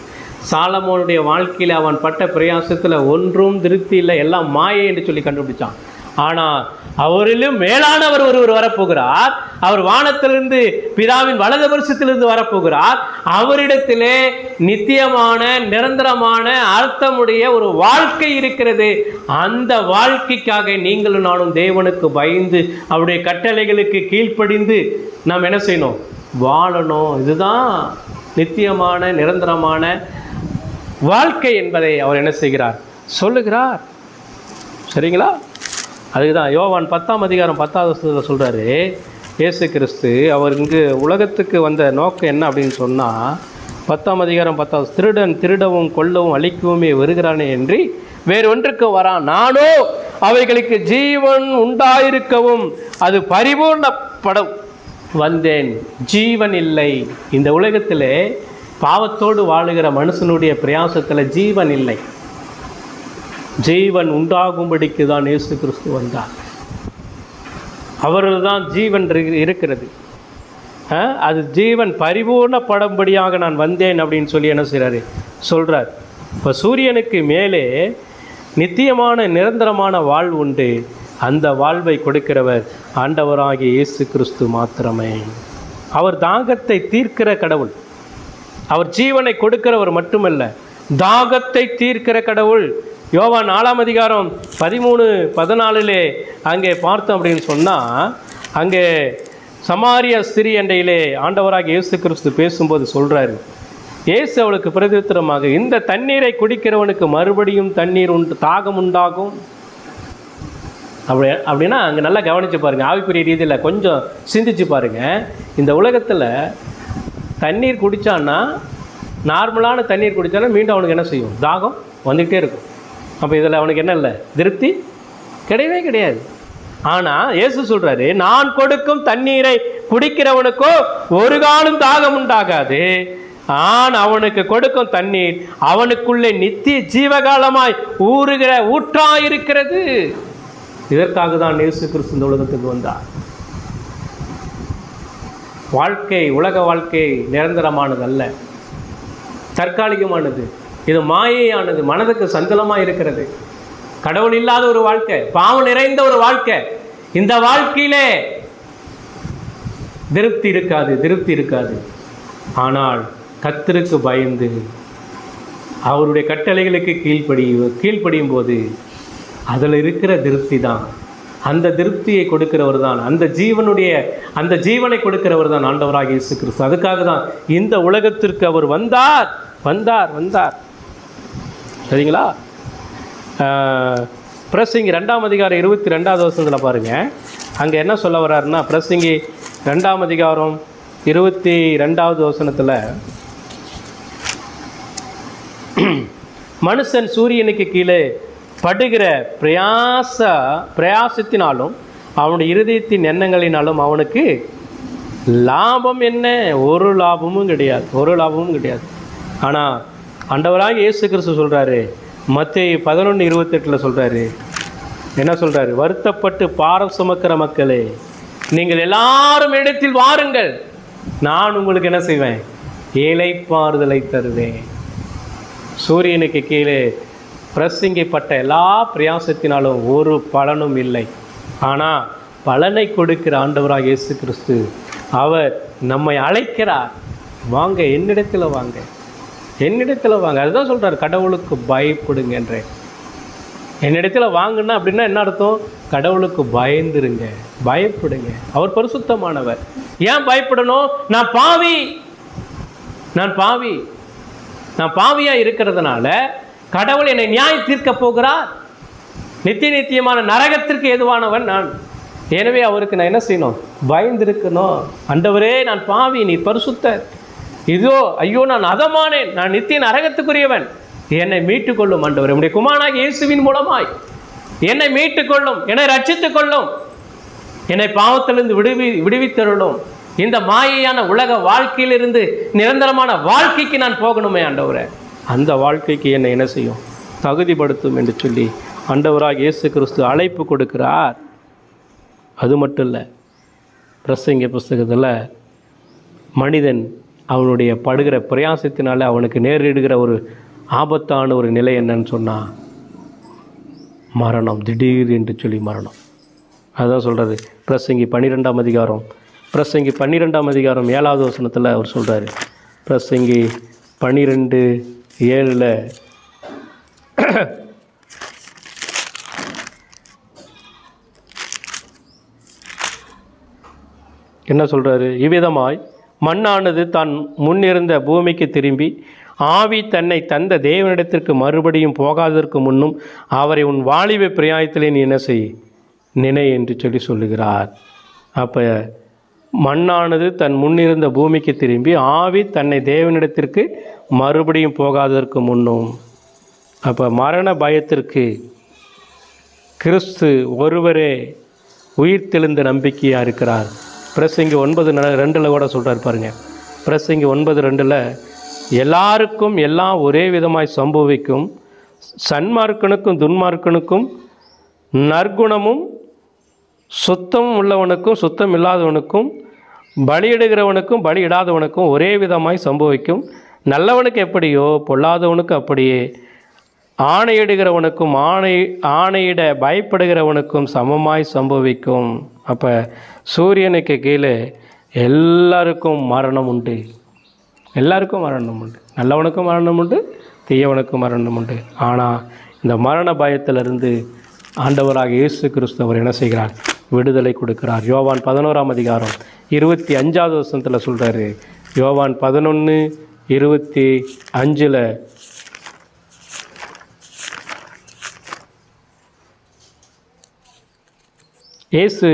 சாலமோனுடைய வாழ்க்கையில் அவன் பட்ட பிரயாசத்தில் ஒன்றும் திருப்தி இல்லை, எல்லாம் மாயை என்று சொல்லி கண்டுபிடிச்சான். ஆனால் அவரிலும் மேலானவர் ஒருவர் வரப்போகிறார். அவர் வானத்திலிருந்து பிதாவின் வலது வருஷத்திலிருந்து வரப்போகிறார். அவரிடத்திலே நித்தியமான நிரந்தரமான அர்த்தமுடைய ஒரு வாழ்க்கை இருக்கிறது. அந்த வாழ்க்கைக்காக நீங்களும் நானும் தேவனுக்கு பயந்து அவருடைய கட்டளைகளுக்கு கீழ்ப்படிந்து நாம் என்ன செய்யணும்? வாழணும். இதுதான் நித்தியமான நிரந்தரமான வாழ்க்கை என்பதை அவர் என்ன செய்கிறார்? சொல்லுகிறார். சரிங்களா? அதுதான் யோவான் 10ஆம் அதிகாரம் 10வது வசனத்தில் சொல்கிறாரு, இயேசு கிறிஸ்து அவர் இங்கு உலகத்துக்கு வந்த நோக்கம் என்ன அப்படின்னு சொன்னால், 10ஆம் அதிகாரம் 10வது, திருடன் திருடவும் கொல்லவும் அழிக்கவுமே வருகிறானே என்று வேறு ஒன்றுக்கு வரான், நானோ அவைகளுக்கு ஜீவன் உண்டாயிருக்கவும் அது பரிபூர்ணப்பட வந்தேன். ஜீவன் இல்லை. இந்த உலகத்தில் பாவத்தோடு வாழுகிற மனுஷனுடைய பிரயாசத்தில் ஜீவன் இல்லை. ஜீவன் உண்டாகும்படிக்கு தான் இயேசு கிறிஸ்து வந்தார். அவர்கள் தான் ஜீவன் இருக்கிறது. அது ஜீவன் பரிபூர்ணப்படும்படியாக நான் வந்தேன் அப்படின்னு சொல்லி என்ன செய்கிறாரு? சொல்கிறார். இப்போ சூரியனுக்கு மேலே நித்தியமான நிரந்தரமான வாழ்வு உண்டு. அந்த வாழ்வை கொடுக்கிறவர் ஆண்டவராகிய இயேசு கிறிஸ்து மாத்திரமே. அவர் தாகத்தை தீர்க்கிற கடவுள். அவர் ஜீவனை கொடுக்கிறவர் மட்டுமல்ல, தாகத்தை தீர்க்கிற கடவுள். யோவான் 4ஆம் அதிகாரம் 13-14 அங்கே பார்த்தோம் அப்படின்னு சொன்னால், அங்கே சமாரிய ஸ்திரீ அண்டையிலே ஆண்டவராக இயேசு கிறிஸ்து பேசும்போது சொல்கிறாரு, இயேசு அவளுக்கு பிரதித்திரமாக, இந்த தண்ணீரை குடிக்கிறவனுக்கு மறுபடியும் தண்ணீர் தாகம் உண்டாகும். அப்படின்னா அங்கே நல்லா கவனித்து பாருங்கள். ஆவிக்குரிய ரீதியில் கொஞ்சம் சிந்திச்சு பாருங்கள். இந்த உலகத்தில் தண்ணீர் குடித்தான்னா, நார்மலான தண்ணீர் குடித்தானா மீண்டும் அவனுக்கு என்ன செய்யும்? தாகம் வந்துக்கிட்டே இருக்கும். அப்போ இதில் அவனுக்கு என்ன இல்லை? திருப்தி கிடையவே கிடையாது. ஆனால் இயேசு சொல்கிறாரு, நான் கொடுக்கும் தண்ணீரை குடிக்கிறவனுக்கோ ஒரு காலம் தாகம் உண்டாகாது. அவனுக்கு கொடுக்கும் தண்ணீர் அவனுக்குள்ளே நித்திய ஜீவகாலமாய் ஊறுகிற ஊற்றாயிருக்கிறது. இதற்காக தான் இயேசு கிறிஸ்து இந்த உலகத்துக்கு வந்தார். வாழ்க்கை, உலக வாழ்க்கை நிரந்தரமானது அல்ல, தற்காலிகமானது. இது மாயையானது, மனதுக்கு சஞ்சலமாக இருக்கிறது. கடவுள் இல்லாத ஒரு வாழ்க்கை, பாவம் நிறைந்த ஒரு வாழ்க்கை. இந்த வாழ்க்கையிலே திருப்தி இருக்காது. ஆனால் கர்த்தருக்கு பயந்து அவருடைய கட்டளைகளுக்கு கீழ்ப்படியும் போது அதில் இருக்கிற திருப்தி தான், அந்த திருப்தியை கொடுக்கிறவர் தான், அந்த ஜீவனை கொடுக்கிறவர் தான் ஆண்டவராகிய இயேசு கிறிஸ்து. அதுக்காக தான் இந்த உலகத்திற்கு அவர் வந்தார். சரிங்களா? பிரசங்கி 2ஆம் அதிகாரம் 22வது வசனத்தில் பாருங்கள். அங்கே என்ன சொல்ல வர்றாருன்னா, பிரசங்கி 2ஆம் அதிகாரம் 22வது வசனத்தில், மனுஷன் சூரியனுக்கு கீழே படுகிற பிரயாசத்தினாலும் அவனுடைய இருதயத்தின் எண்ணங்களினாலும் அவனுக்கு லாபம் என்ன? ஒரு லாபமும் கிடையாது. ஆனால் ஆண்டவராக இயேசு கிறிஸ்து சொல்கிறாரு, மத்தேயு 11:28 சொல்கிறாரு, என்ன சொல்கிறாரு? வருத்தப்பட்டு பாரம் சுமக்கிற மக்களே, நீங்கள் எல்லாரும் இடத்தில் வாருங்கள், நான் உங்களுக்கு என்ன செய்வேன்? இளைப்பாறுதலை தருவேன். சூரியனுக்கு கீழே பிரசங்கிப்பட்ட எல்லா பிரயாசத்தினாலும் ஒரு பலனும் இல்லை. ஆனால் பலனை கொடுக்கிற ஆண்டவராக இயேசு கிறிஸ்து அவர் நம்மை அழைக்கிறார். வாங்க, என்னிடத்தில் வாங்க. அதுதான் சொல்கிறார், கடவுளுக்கு பயப்படுங்கன்ற. என்னிடத்தில் வாங்கன்னா அப்படின்னா என்ன அர்த்தம்? கடவுளுக்கு பயந்துருங்க, பயப்படுங்க. அவர் பரிசுத்தமானவர். ஏன் பயப்படணும்? நான் பாவியாக இருக்கிறதுனால கடவுள் என்னை நியாயம் தீர்க்க போகிறார். நித்தியமான நரகத்திற்கு ஏதுவானவன் நான். எனவே அவருக்கு நான் என்ன செய்யணும்? பயந்திருக்கணும். ஆண்டவரே, நான் பாவி, நீ பரிசுத்தர். ஐயோ நான் அதமானேன், நான் நித்திய நரகத்துக்குரியவன், என்னை மீட்டுக்கொள்ளும் ஆண்டவரே. உம்முடைய குமாரனாகிய இயேசுவின் மூலமாய் என்னை மீட்டுக்கொள்ளும், என்னை ரட்சித்துக் கொள்ளும், என்னை பாவத்திலிருந்து விடுவித்தருளும். இந்த மாயையான உலக வாழ்க்கையிலிருந்து நிரந்தரமான வாழ்க்கைக்கு நான் போகணுமே ஆண்டவரே. அந்த வாழ்க்கைக்கு என்னை என்ன செய்யும்? தகுதிப்படுத்தும் என்று சொல்லி ஆண்டவராக இயேசு கிறிஸ்து அழைப்பு கொடுக்கிறார். அது மட்டும் இல்லை, பிரசங்க புஸ்தகத்தில் மனிதன் அவனுடைய படுகிற பிரயாசத்தினால அவனுக்கு நேரிடுகிற ஒரு ஆபத்தான ஒரு நிலை என்னன்னு சொன்னால் மரணம், திடீர் என்று சொல்லி மரணம். அதுதான் சொல்கிறது பிரசங்கி 12ஆம் அதிகாரம் 7வது வசனத்தில் அவர் சொல்கிறார். பிரசங்கி 12:7 என்ன சொல்கிறாரு? இவ்விதமாய் மண்ணானது தான் முன்னிருந்த பூமிக்கு திரும்பி ஆவி தன்னை தந்த தேவனிடத்திற்கு மறுபடியும் போகாததற்கு முன்னும் அவரை உன் வாலிப பிரயாயத்திலே நீ என்ன செய் நினை என்று சொல்லுகிறார். அப்போ மண்ணானது தன் முன்னிருந்த பூமிக்கு திரும்பி ஆவி தன்னை தேவனிடத்திற்கு மறுபடியும் போகாததற்கு முன்னும். அப்போ மரண பயத்திற்கு கிறிஸ்து ஒருவரே உயிர்த்தெழுந்த நம்பிக்கையாக இருக்கிறார். பிரசங்கி 9:2 கூட சொல்கிறார் பாருங்கள். பிரசங்கி 9:2 எல்லாருக்கும் எல்லாம் ஒரே விதமாய் சம்பவிக்கும், சன்மார்க்கனுக்கும் துன்மார்க்கனுக்கும் நற்குணமும் சுத்தமும் உள்ளவனுக்கும் சுத்தம் இல்லாதவனுக்கும் பலியிடுகிறவனுக்கும் பலியிடாதவனுக்கும் ஒரே விதமாய் சம்பவிக்கும். நல்லவனுக்கு எப்படியோ பொல்லாதவனுக்கு அப்படியே. ஆணையிடுகிறவனுக்கும் ஆணையிட பயப்படுகிறவனுக்கும் சமமாய் சம்பவிக்கும். அப்போ சூரியனுக்கு கீழே எல்லாருக்கும் மரணம் உண்டு. நல்லவனுக்கும் மரணம் உண்டு, தீயவனுக்கும் மரணம் உண்டு. ஆனால் இந்த மரண பயத்திலிருந்து ஆண்டவராக இயேசு கிறிஸ்து அவர் என்ன செய்கிறார்? விடுதலை கொடுக்கிறார். யோவான் 11ஆம் அதிகாரம் 25வது வசனத்தில் சொல்கிறாரு. யோவான் 11:25 இயேசு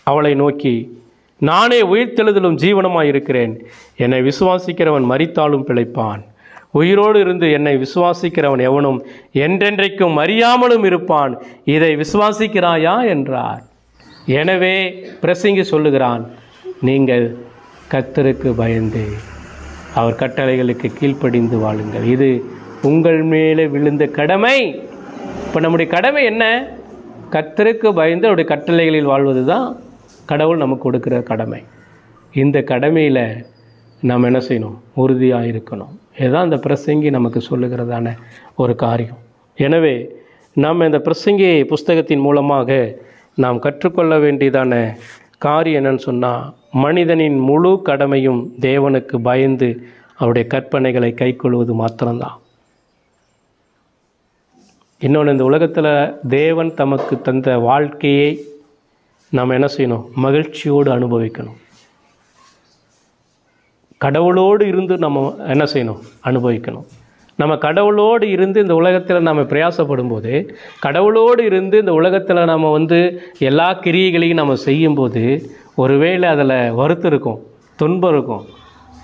அவளை நோக்கி, நானே உயிர்த்தெழுதலும் ஜீவனமாய் இருக்கிறேன். என்னை விசுவாசிக்கிறவன் மரித்தாலும் பிழைப்பான். உயிரோடு இருந்து என்னை விசுவாசிக்கிறவன் எவனும் என்றென்றைக்கும் மறியாமலும் இருப்பான். இதை விசுவாசிக்கிறாயா என்றார். எனவே பிரசங்கி சொல்லுகிறான், நீங்கள் கர்த்தருக்கு பயந்து அவர் கட்டளைகளுக்கு கீழ்ப்படிந்து வாழுங்கள். இது உங்கள் மேலே விழுந்த கடமை. இப்போ நம்முடைய கடமை என்ன? கர்த்தருக்கு பயந்து அவருடைய கட்டளைகளில் வாழ்வது தான் கடவுள் நமக்கு கொடுக்குற கடமை. இந்த கடமையில் நாம் என்ன செய்யணும்? உறுதியாக இருக்கணும். இதுதான் இந்த பிரசங்கி நமக்கு சொல்லுகிறதான ஒரு காரியம். எனவே நாம் இந்த பிரசங்கி புஸ்தகத்தின் மூலமாக நாம் கற்றுக்கொள்ள வேண்டியதான காரியம் என்னன்னு சொன்னால், மனிதனின் முழு கடமையும் தேவனுக்கு பயந்து அவருடைய கற்பனைகளை கைக்கொள்வது மாத்திரம்தான். இன்னொன்று, இந்த உலகத்தில் தேவன் தமக்கு தந்த வாழ்க்கையை நாம் என்ன செய்யணும்? மகிழ்ச்சியோடு அனுபவிக்கணும். கடவுளோடு இருந்து நம்ம என்ன செய்யணும்? அனுபவிக்கணும். நம்ம கடவுளோடு இருந்து இந்த உலகத்தில் நம்ம பிரயாசப்படும் போது, கடவுளோடு இருந்து இந்த உலகத்தில் நம்ம எல்லா கிரியைகளையும் நம்ம செய்யும்போது, ஒருவேளை அதில் வருத்தம் இருக்கும், துன்பம் இருக்கும்,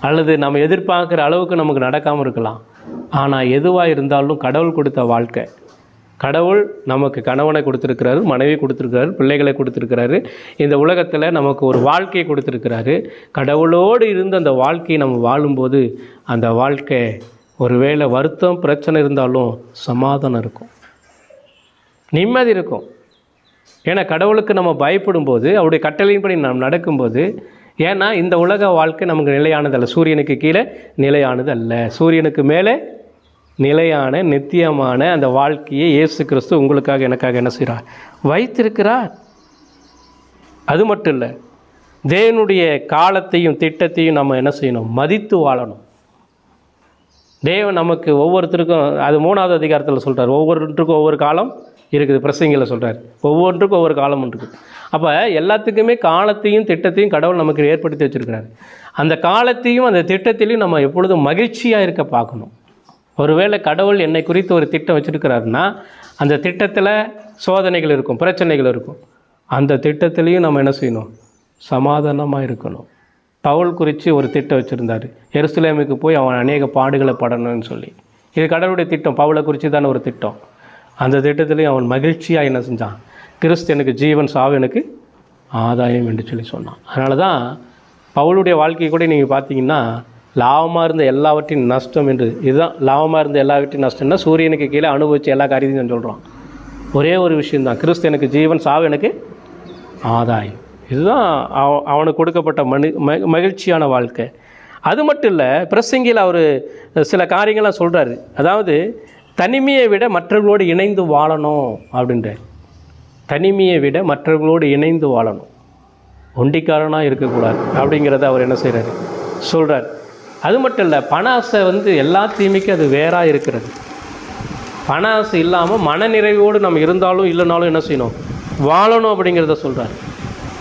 அல்லது நம்ம எதிர்பார்க்குற அளவுக்கு நமக்கு நடக்காமல் இருக்கலாம். ஆனால் எதுவாக இருந்தாலும் கடவுள் கொடுத்த வாழ்க்கை, கடவுள் நமக்கு கணவனை கொடுத்துருக்கிறாரு, மனைவி கொடுத்துருக்கிறாரு, பிள்ளைகளை கொடுத்துருக்கிறாரு, இந்த உலகத்தில் நமக்கு ஒரு வாழ்க்கையை கொடுத்துருக்கிறாரு. கடவுளோடு இருந்து அந்த வாழ்க்கையை நம்ம வாழும்போது அந்த வாழ்க்கை ஒருவேளை வருத்தம் பிரச்சனை இருந்தாலும் சமாதானம் இருக்கும், நிம்மதி இருக்கும். ஏன்னா கடவுளுக்கு நம்ம பயப்படும்போது, அவருடைய கட்டளையின்படி நாம் நடக்கும்போது, ஏன்னா இந்த உலக வாழ்க்கை நமக்கு நிலையானது அல்ல, சூரியனுக்கு கீழே நிலையானது அல்ல, சூரியனுக்கு மேலே நிலையான நித்தியமான அந்த வாழ்க்கையை இயேசு கிறிஸ்து உங்களுக்காக எனக்காக என்ன செய்கிறார்? வைத்திருக்கிறார். அது மட்டும் இல்லை, தேவனுடைய காலத்தையும் திட்டத்தையும் நம்ம என்ன செய்யணும்? மதித்து வாழணும். தேவன் நமக்கு ஒவ்வொருத்தருக்கும், அது 3வது அதிகாரத்தில் சொல்கிறார், ஒவ்வொருத்தருக்கும் ஒவ்வொரு காலம் இருக்குது. பிரசங்கியில் சொல்கிறார், ஒவ்வொன்றுக்கும் ஒவ்வொரு காலம் இருக்குது. அப்போ எல்லாத்துக்குமே காலத்தையும் திட்டத்தையும் கடவுள் நமக்கு ஏற்படுத்தி வச்சுருக்கிறார். அந்த காலத்தையும் அந்த திட்டத்திலையும் நம்ம எப்பொழுதும் மகிழ்ச்சியாக இருக்க பார்க்கணும். ஒருவேளை கடவுள் என்னை குறித்து ஒரு திட்டம் வச்சுருக்கிறாருன்னா, அந்த திட்டத்தில் சோதனைகள் இருக்கும், பிரச்சனைகள் இருக்கும். அந்த திட்டத்திலையும் நம்ம என்ன செய்யணும்? சமாதானமாக இருக்கணும். பவுல் குறித்து ஒரு திட்டம் வச்சுருந்தார், எருசலேமுக்கு போய் அவன் அநேக பாடுகளை படணும்னு சொல்லி. இது கடவுளுடைய திட்டம், பவுலை குறித்து தானே ஒரு திட்டம். அந்த திட்டத்திலையும் அவன் மகிழ்ச்சியாக என்ன செஞ்சான்? கிறிஸ்து எனக்கு ஜீவன், சாவு எனக்கு ஆதாயம் என்று சொல்லி சொன்னான். அதனால தான் பவுலுடைய வாழ்க்கையை கூட நீங்கள் பார்த்தீங்கன்னா, லாபமாக இருந்த எல்லாவற்றையும் நஷ்டம் என்று, இதுதான் லாபமாக இருந்த எல்லாவற்றையும் நஷ்டம்னா சூரியனுக்கு கீழே அனுபவித்த எல்லா காரியத்தையும் சொல்கிறான். ஒரே ஒரு விஷயந்தான், கிறிஸ்து எனக்கு ஜீவன், சாவு எனக்கு ஆதாயம். இதுதான் அவனுக்கு கொடுக்கப்பட்ட மகிழ்ச்சியான வாழ்க்கை. அது மட்டும் இல்லை, பிரசங்கியில் அவர் சில காரியங்கள்லாம் சொல்கிறாரு. அதாவது தனிமையை விட மற்றவர்களோடு இணைந்து வாழணும் அப்படின்றார். தனிமையை விட மற்றவர்களோடு இணைந்து வாழணும், ஒண்டிக்காரனாக இருக்கக்கூடாது அப்படிங்கிறத அவர் என்ன செய்கிறாரு? சொல்கிறார். அது மட்டும் இல்லை, பண ஆசை எல்லா தீமைக்கும் அது வேறாக இருக்கிறது. பண ஆசை இல்லாமல் மனநிறைவோடு நம்ம இருந்தாலும் இல்லைனாலும் என்ன செய்யணும்? வாழணும் அப்படிங்கிறத சொல்கிறார்.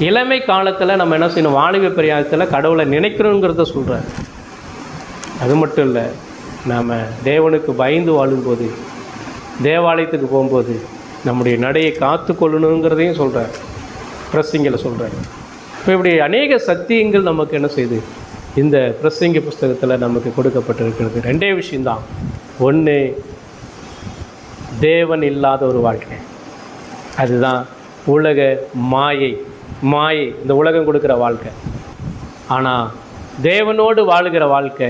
இளமை காலத்தில் நம்ம என்ன செய்யணும்? வாலிப பிரயாணத்தில் கடவுளை நினைக்கணுங்கிறத சொல்கிறார். அது மட்டும் இல்லை, நாம் தேவனுக்கு பயந்து வாழும்போது, தேவாலயத்துக்கு போகும்போது நம்முடைய நடையை காத்து கொள்ளணுங்கிறதையும் சொல்கிறார், பிரசங்கில் சொல்கிறார். இப்போ இப்படி அநேக சத்தியங்கள் நமக்கு என்ன செய்யுது? இந்த பிரசங்கி புஸ்தகத்தில் நமக்கு கொடுக்கப்பட்டிருக்கிறது. 2 விஷயந்தான். ஒன்று, தேவன் இல்லாத ஒரு வாழ்க்கை, அதுதான் உலக மாயை. இந்த உலகம் கொடுக்குற வாழ்க்கை. ஆனால் தேவனோடு வாழுகிற வாழ்க்கை,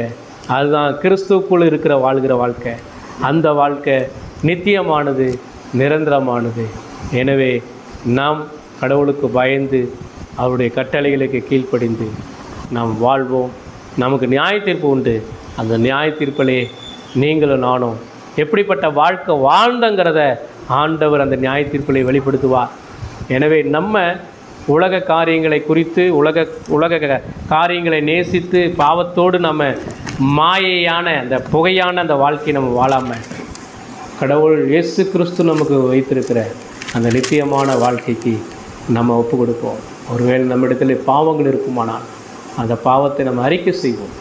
அதுதான் கிறிஸ்துவுக்குள் இருக்கிற வாழ்கிற வாழ்க்கை. அந்த வாழ்க்கை நித்தியமானது, நிரந்தரமானது. எனவே நாம் கடவுளுக்கு பயந்து அவருடைய கட்டளைகளுக்கு கீழ்ப்படிந்து நாம் வாழ்வோம். நமக்கு நியாய தீர்ப்பு உண்டு. அந்த நியாய தீர்ப்பிலே நீங்களும் நானும் எப்படிப்பட்ட வாழ்க்கை வாழ்ந்தங்கிறத ஆண்டவர் அந்த நியாய தீர்ப்பிலே வெளிப்படுத்துவார். எனவே நம்ம உலக காரியங்களை குறித்து, உலக காரியங்களை நேசித்து பாவத்தோடு நம்ம மாயையான அந்த புகையான அந்த வாழ்க்கையை நம்ம வாழாமல், கடவுள் இயேசு கிறிஸ்து நமக்கு வைத்திருக்கிற அந்த நித்தியமான வாழ்க்கைக்கு நம்ம ஒப்பு கொடுப்போம். ஒருவேளை நம்மிடத்தில் பாவங்கள் இருக்குமானால் அந்த பாவத்தை நம்ம அறிக்கை செய்வோம்.